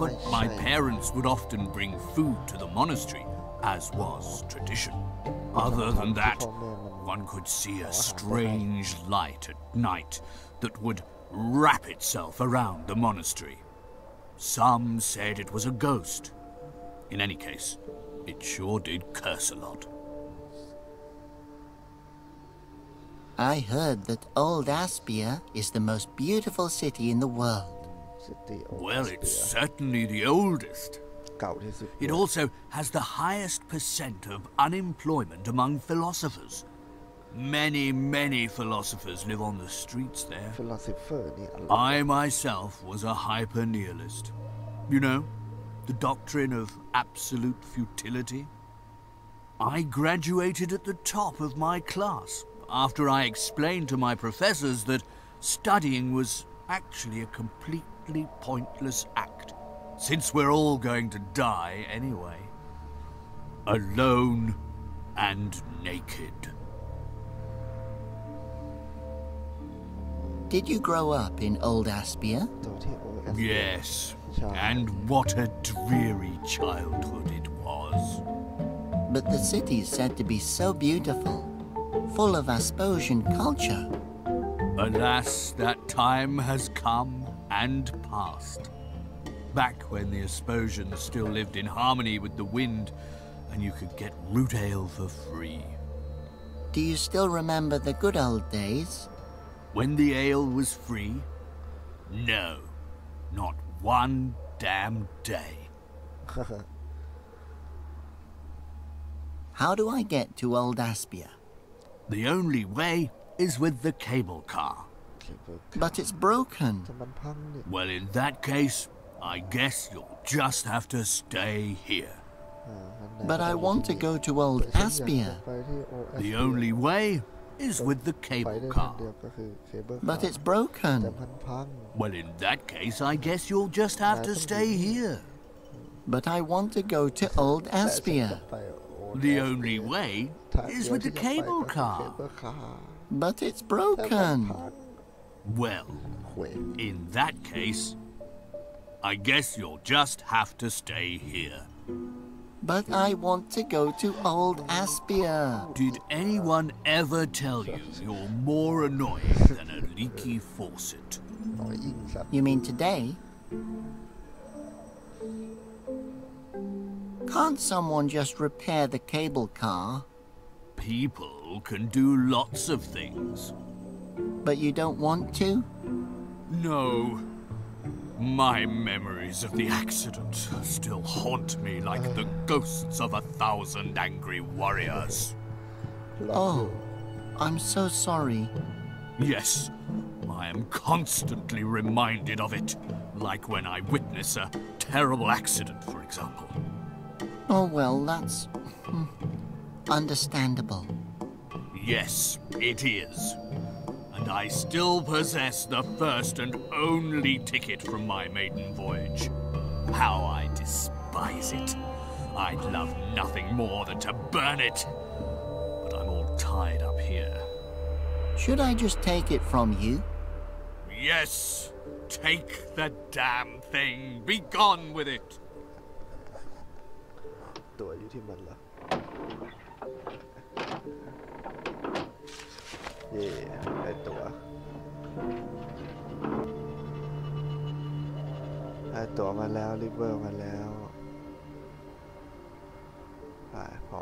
but my parents would often bring food to the monastery, as was tradition. Other than that, one could see a strange light at night that would wrap itself around the monastery. Some said it was a ghost. In any case, it sure did curse a lot. I heard that Old Aspia is the most beautiful city in the world. Well, it's certainly the oldest. เก่าที่สุด It also has the highest percent of unemployment among philosophers. Many philosophers live on the streets there. ฟิลโสเฟอร์นี่อะไร I myself was a hyper-nihilist. You know, the doctrine of absolute futility. I graduated at the top of my class after I explained to my professors that studying was actually a completely pointless act, since we're all going to die anyway. Alone and naked. Did you grow up in Old Aspia? ตัวที่ OS Yes, ใช่ and what a dreary childhood it was. But the city is said to be so beautiful, full of Asposian culture. Alas, that time has come and passed. Back when the Asposians still lived in harmony with the wind, and you could get root ale for free. Do you still remember the good old days? When the ale was free? No, not one damn day. How do I get to Old Aspia? The only way is with the cable car. But it's broken. แต่มันพังนี่ Well, in that case, I guess you'll just have to stay here. งั้นนาย But I want to go to Old แต่ฉันอยากจะ Aspia. ไปที่ OS The only way is with the ไป cable ได้ทาง car. เดียวก็คือเคเบิล But คาร์ it's broken. แต่มันพัง Well, in that case, I guess you'll just have to stay here. But I want to go to Old แต่ฉัน Aspia. จะไป OS The only way ทาง is เดียว with ที่ the จะไปก็ cable คือ car. เคเบิลคาร์ But it's แต่มัน broken. พัง Well, ห่วย in that case, I guess you'll just have to stay here. But I want to go to Old Aspia. Did anyone ever tell you you're more annoying than a leaky faucet? หน่อยยิ่งสัตว์ You mean today? Can't someone just repair the cable car? People can do lots of things. But you don't want to? No. My memories of the accident still haunt me like the ghosts of 1,000 angry warriors. Oh, I'm so sorry. Yes, I am constantly reminded of it, like when I witness a terrible accident, for example. Oh, well, that's understandable. Yes, it is. And I still possess the first and only ticket from my maiden voyage. How I despise despise it. I'd love nothing more than to burn it. But I'm all tied up here. Should I just take it from you? Yes, take the damn thing. Be gone with it. ตัวอยู่ที่มันเหรอเย่ได้ตัวมาแล้วริเวอร์มาแล้วไปพอ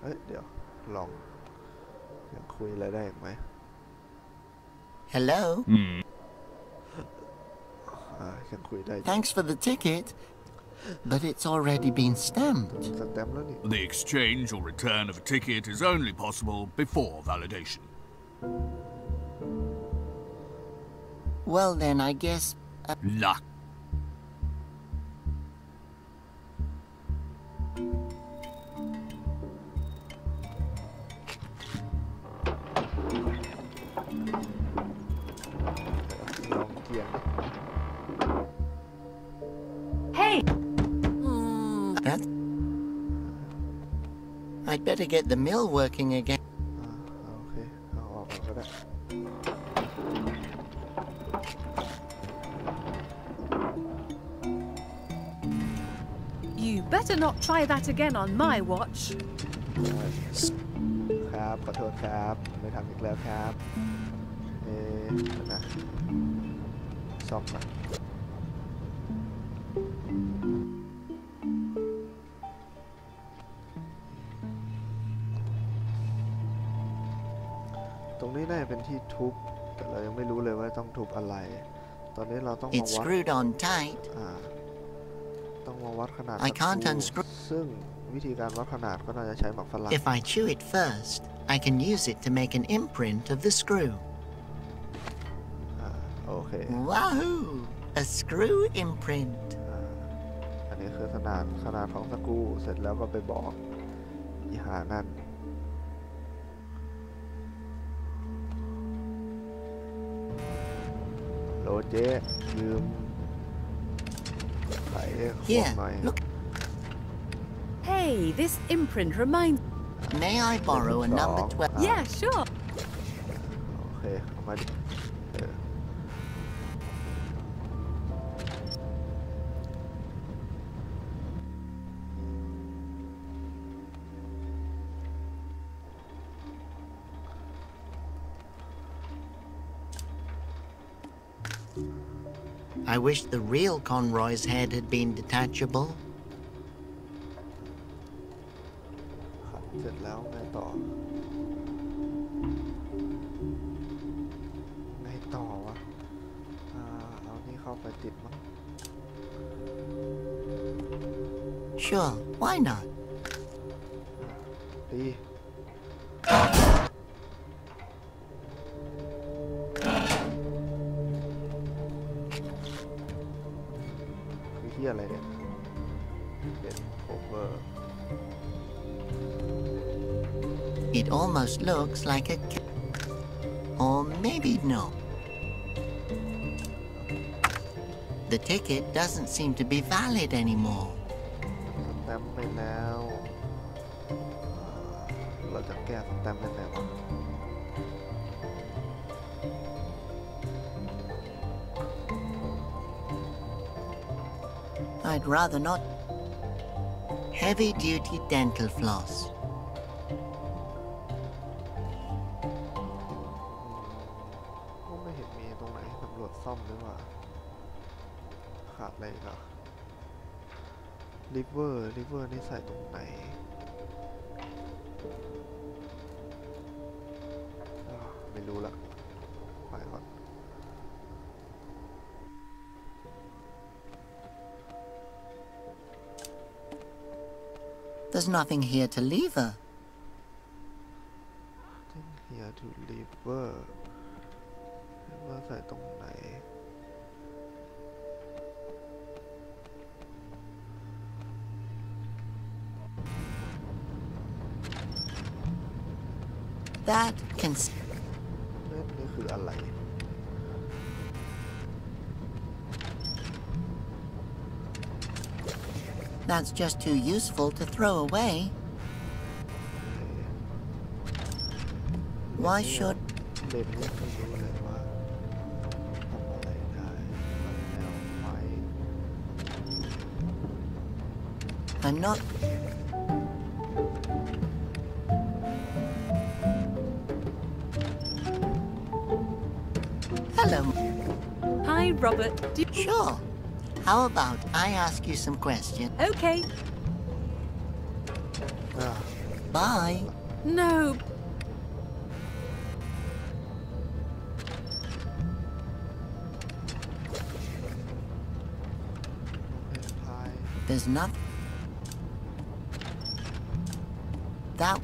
เฮ้ยเดี๋ยวลองยังคุยอะไรได้อีกไหม Hello? ยังคุยได้ Thanks for the ticket, but it's already been stamped. สแตมป์แล้วนี่ The exchange or return of a ticket is only possible before validation. Well then, I guess... Luck. Hey! That... I'd better get the mill working again. โอเคเอาออกมาก็ได้ You better not try that again on my watch. ครับขอโทษครับไม่ทำอีกแล้วครับนะซ่อมมาตรงนี้น่าจะเป็นที่ทุบแต่เรายังไม่รู้เลยว่าต้องทุบอะไรตอนนี้เราต้องมา It's วัด screwed on tight. ต้องมาวัดขนาด I can't unscrew. ซึ่งวิธีการวัดขนาดก็น่าจะใช้หมากฝรั่ง If I chew it first, I can use it to make an imprint of the screw. โอเค Wahoo! A screw imprint. อันนี้คือขนาดของสกรูเสร็จแล้วก็ไปบอกอีหานั่นโหลเจ๊ยืมไขควงหน่อย Look. Hey, this imprint reminds... May I borrow a number 12? Yeah, sure. โอเคเอามาดิI wish the real Conroy's head had been detachable. ขัดเสร็จแล้วไงต่อวะเอานี่เข้าไปติดมั้ง Sure, why not? ดีคือที่อะไรเนี่ยเป็นโอเวอร์ It almost looks like a cat. Or maybe no. The ticket doesn't seem to be valid anymore. สแตมป์ไปแล้วเราจะแก้สแตมป์ยังไงวะI'd rather not. Heavy duty dental floss. ก็ไม่เห็นมีตรงไหนตำรวจซ่อมหรือว่าขาดอะไรอีกอ่ะลิเวอร์นี่ใส่ตรงไหนไม่รู้ละไปก่อน There's nothing here to lever. Nothing here to lever ใส่ตรงไหนThat can. นี่คืออะไร That's just too useful to throw away. Why should... เล่มนี้ไม่รู้เลยว่าทำอะไรได้แล้วไป I'm not... Hello. Hi, Robert. Sure. How about I ask you some questions? Okay. Bye. No. There's not... That...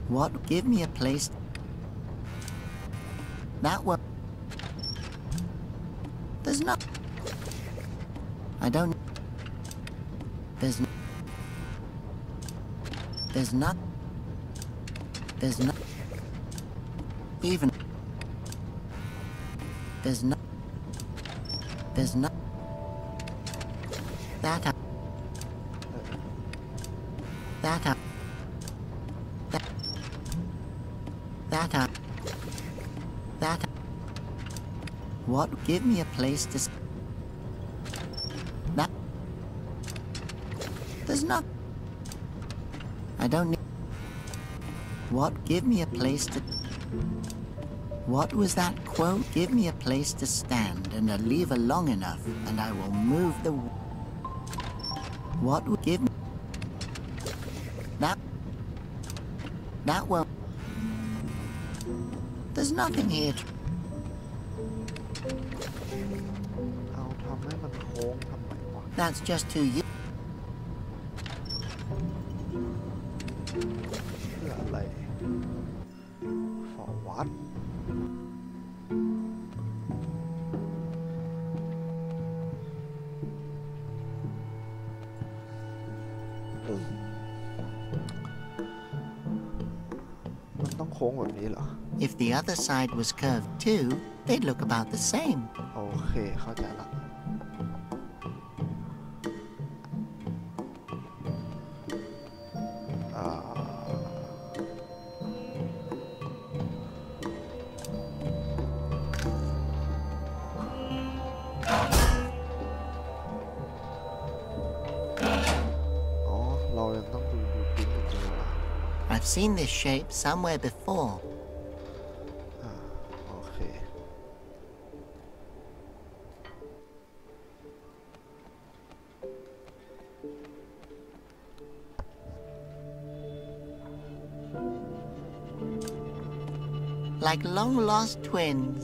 What? Give me a place... That one... There's not... I don't... There's... There's not... There's not... Even... There's not... There's not... That... That... That... That... That... What? Give me a place to... That... There's not... I don't need... What? Give me a place to... What was that quote? Give me a place to stand and a lever long enough, and I will move the... What would give me... That... That will... There's nothing here to... เอาทำให้มันโค้งทำไมวะ That's just too you... เพื่ออะไร for what มันต้องโค้งแบบนี้เหรอ If the other side was curved too, they'd look about the same. โอเค เข้าใจละอ๋อ เรายังต้องดูพิมพ์อีกเลยว่ะ I've seen this shape somewhere before. โอเค Like long-lost twins.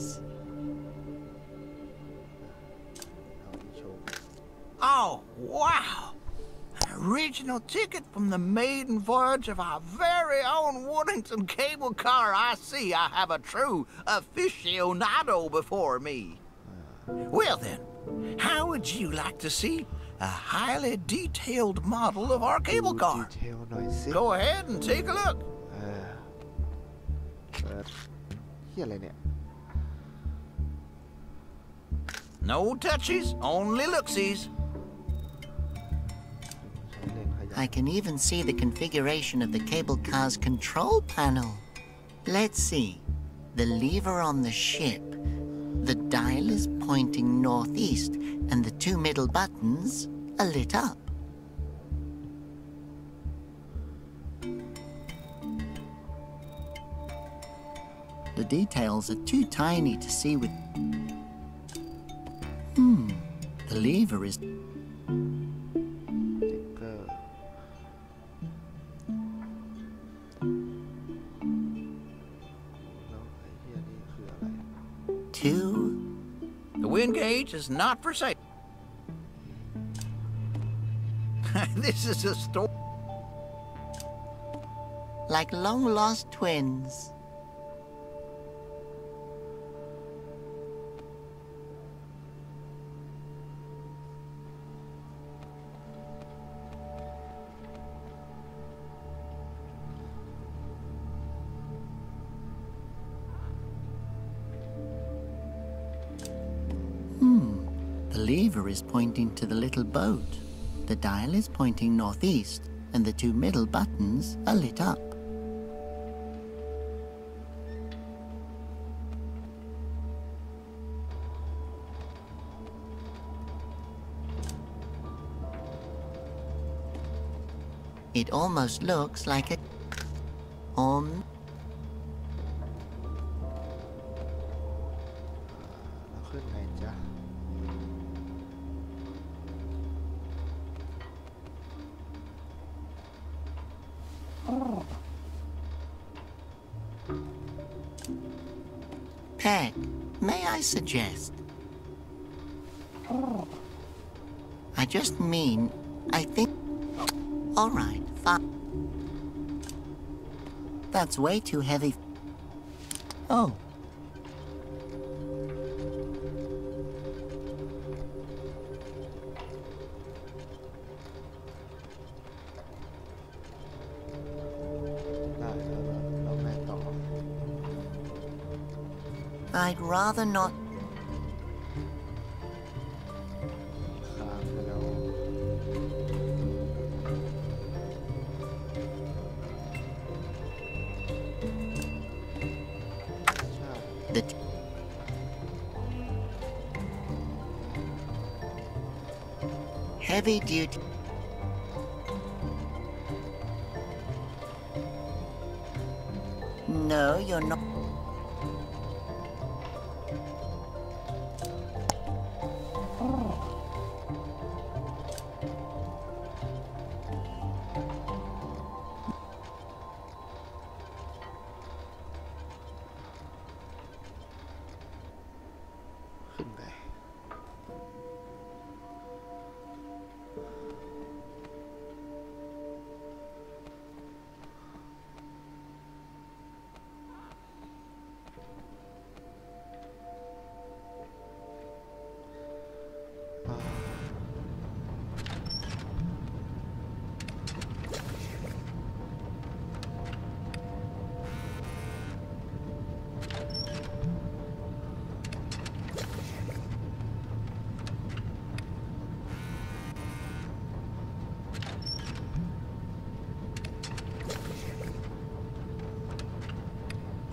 เอาอีโชว์ Oh, wow! An original ticket from the maiden voyage of our very own Woodington cable car. I see I have a true aficionado before me. Well then, how would you like to see a highly detailed model of our cable ดี car? เทลหน่อยสิ Go ahead and take a look. เปิดเฮียอะไรเนี่ย No touchies, only looksies. ใช้เลนส์ขยาย I can even see the configuration of the cable car's control panel. Let's see. The lever on the ship. The dial is pointing northeast, and the two middle buttons are lit up. The details are too tiny to see with... The lever is... สติ๊กเกอร์ แล้วไอ้เฮียนี่คืออะไร two... The wind gauge is not for sale. This is a story. Like long-lost twins. The lever is pointing to the little boat. The dial is pointing northeast, and the two middle buttons are lit up. It almost looks like a...แล้วขึ้นไงจ๊ะ Peg, may I suggest? I just mean, I think... All right, fine. That's way too heavy. Oh. I'd rather not. Heavy duty. No, you're not.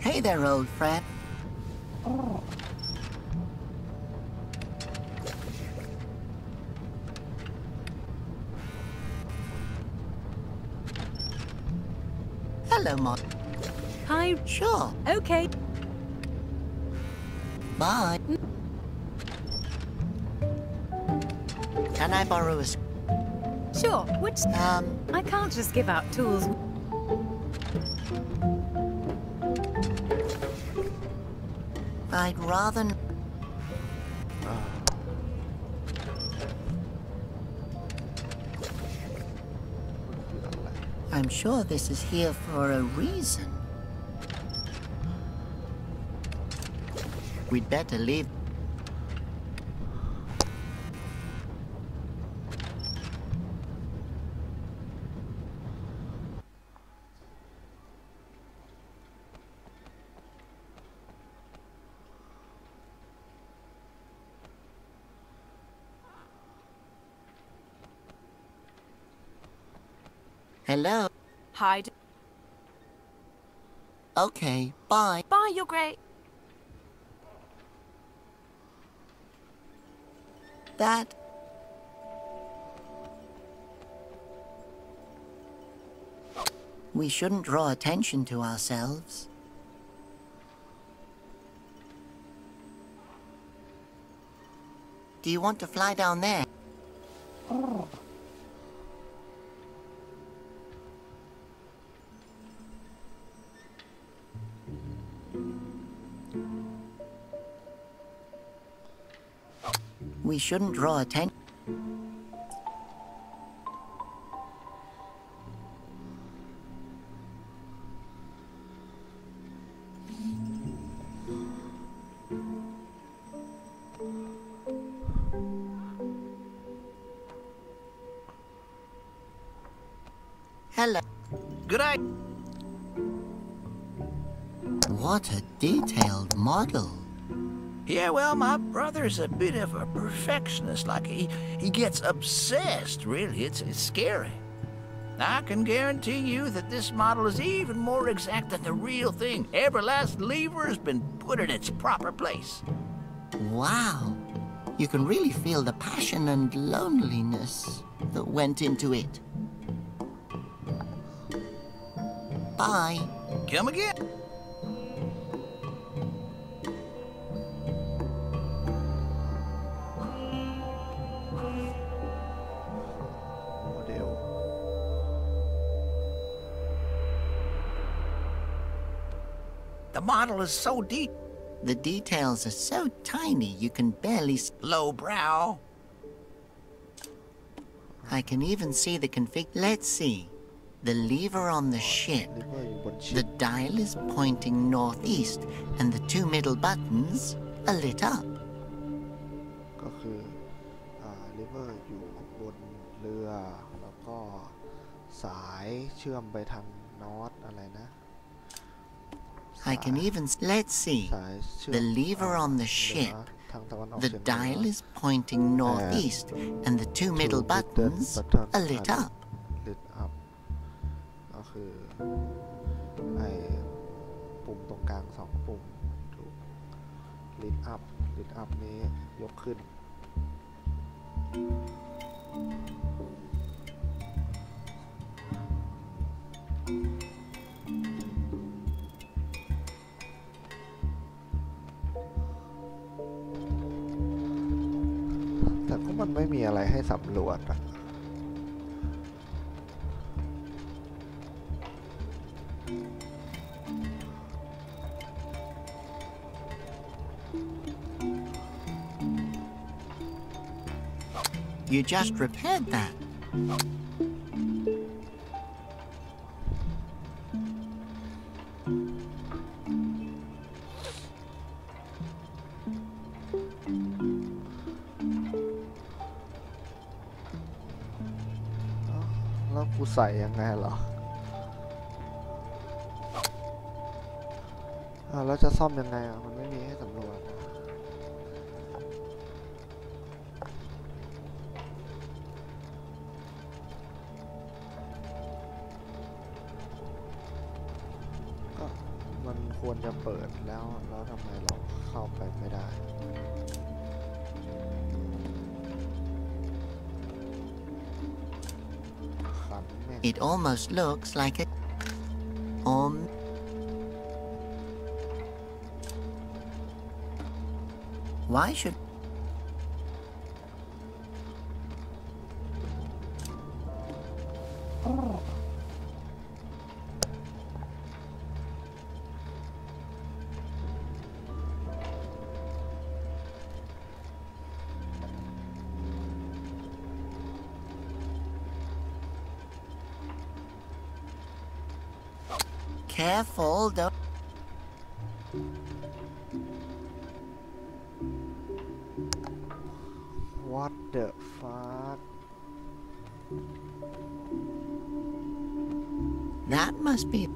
Hey there, old friend. Hello, Mod. Hi. Sure. Okay. Bye. Can I borrow a... Sure. Which... I can't just give out tools. I'd rather... I'm sure this is here for a reason. We'd better leave. Hello? Hi. Okay, bye. Bye, you're great. That... We shouldn't draw attention to ourselves. Do you want to fly down there? We shouldn't draw attention. Hello. Good eye. What a detailed model. Yeah, well, my brother's a bit of a perfectionist. Like, he gets obsessed, really. It's scary. I can guarantee you that this model is even more exact than the real thing. Every last lever has been put in its proper place. Wow. You can really feel the passion and loneliness that went into it. Bye. Come again. The model is so deep. The details are so tiny you can barely... Lowbrow. I can even see the config... Let's see. The lever on the ship. The dial is pointing northeast, and the two middle buttons are lit up. ก็คือลิเวอร์อยู่บนเรือแล้วก็สายเชื่อมไปทางนอร์ทอะไรนะ I can even... Let's see. The lever on the ship. The dial is pointing northeast, and the two middle buttons are lit up. Lit up ก็คือไอ้ปุ่มตรงกลางสองปุ่มถูก lit up lit up นี้ยกขึ้นแต่ก็มันไม่มีอะไรให้สำรวจอะYou just repaired that.แล้วกูใส่ยังไงเหรอแล้วจะซ่อมยังไงอ่ะมันไม่มีให้สำรวจก็มันควรจะเปิดแล้วทำไมเราเข้าไปไม่ได้ It almost looks like a... Why should... Careful, though. What the fuck? That must be...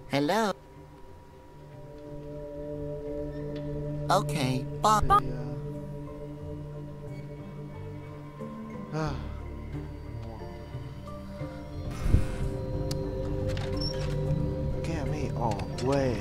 Hello? Okay, bye. Get me off way.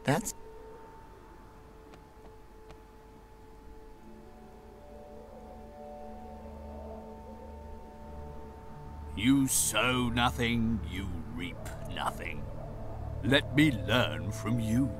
That's... You sow nothing, you reap nothing. Let me learn from you.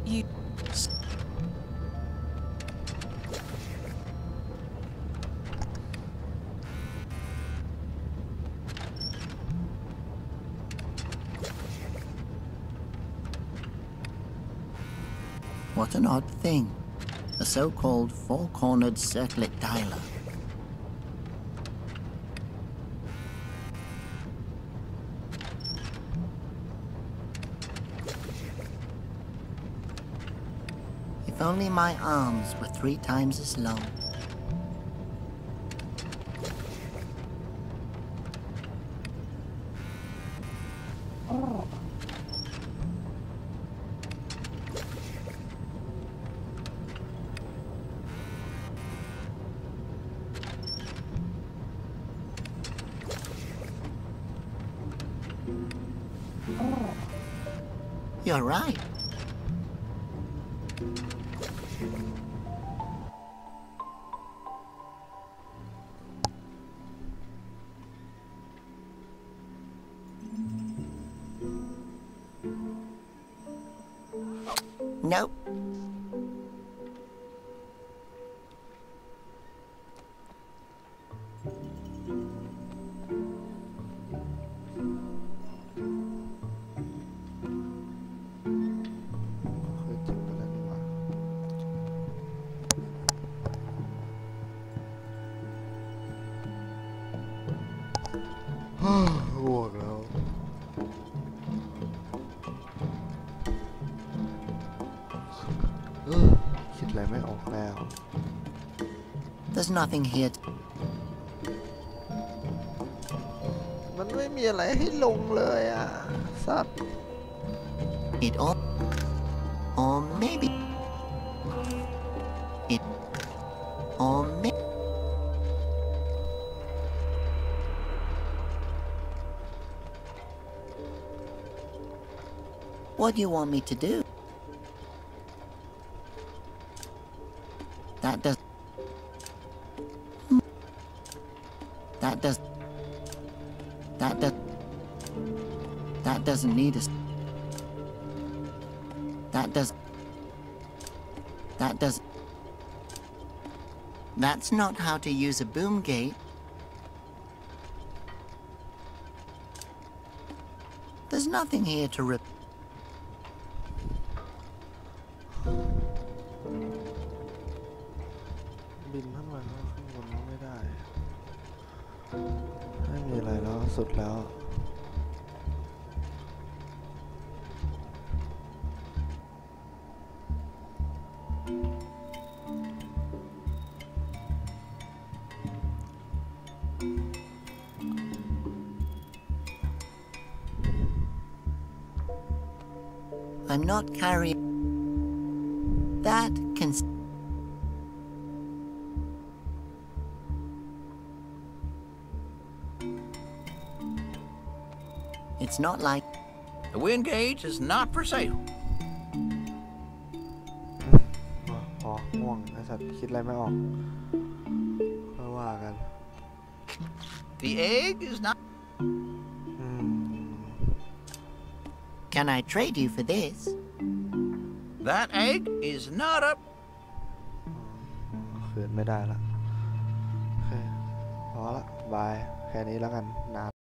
You... What an odd thing. A so-called four-cornered circlet dialer. If only my arms were 3 times as long. You're right. Nope. There's nothing here. มันไม่มีอะไรให้ลงเลยอ่ะสัตว์ It or maybe it or maybe What do you want me to do? That doesn't need us. That's not how to use a boom gate. There's nothing here to rip.บินทั้งวันแล้วขึ้นบนก็ไม่ได้ไม่มีอะไรแล้วสุดแล้ว I'm not carrying that can. It's not like the wind gauge is not for sale. พอง่วงไอ้สัตว์คิดอะไรไม่ออกค่อยว่ากัน The egg is not. Can I trade you for this? That egg is not up. คืนไม่ได้ละโอเคพอละบายแค่นี้แล้วกันนาน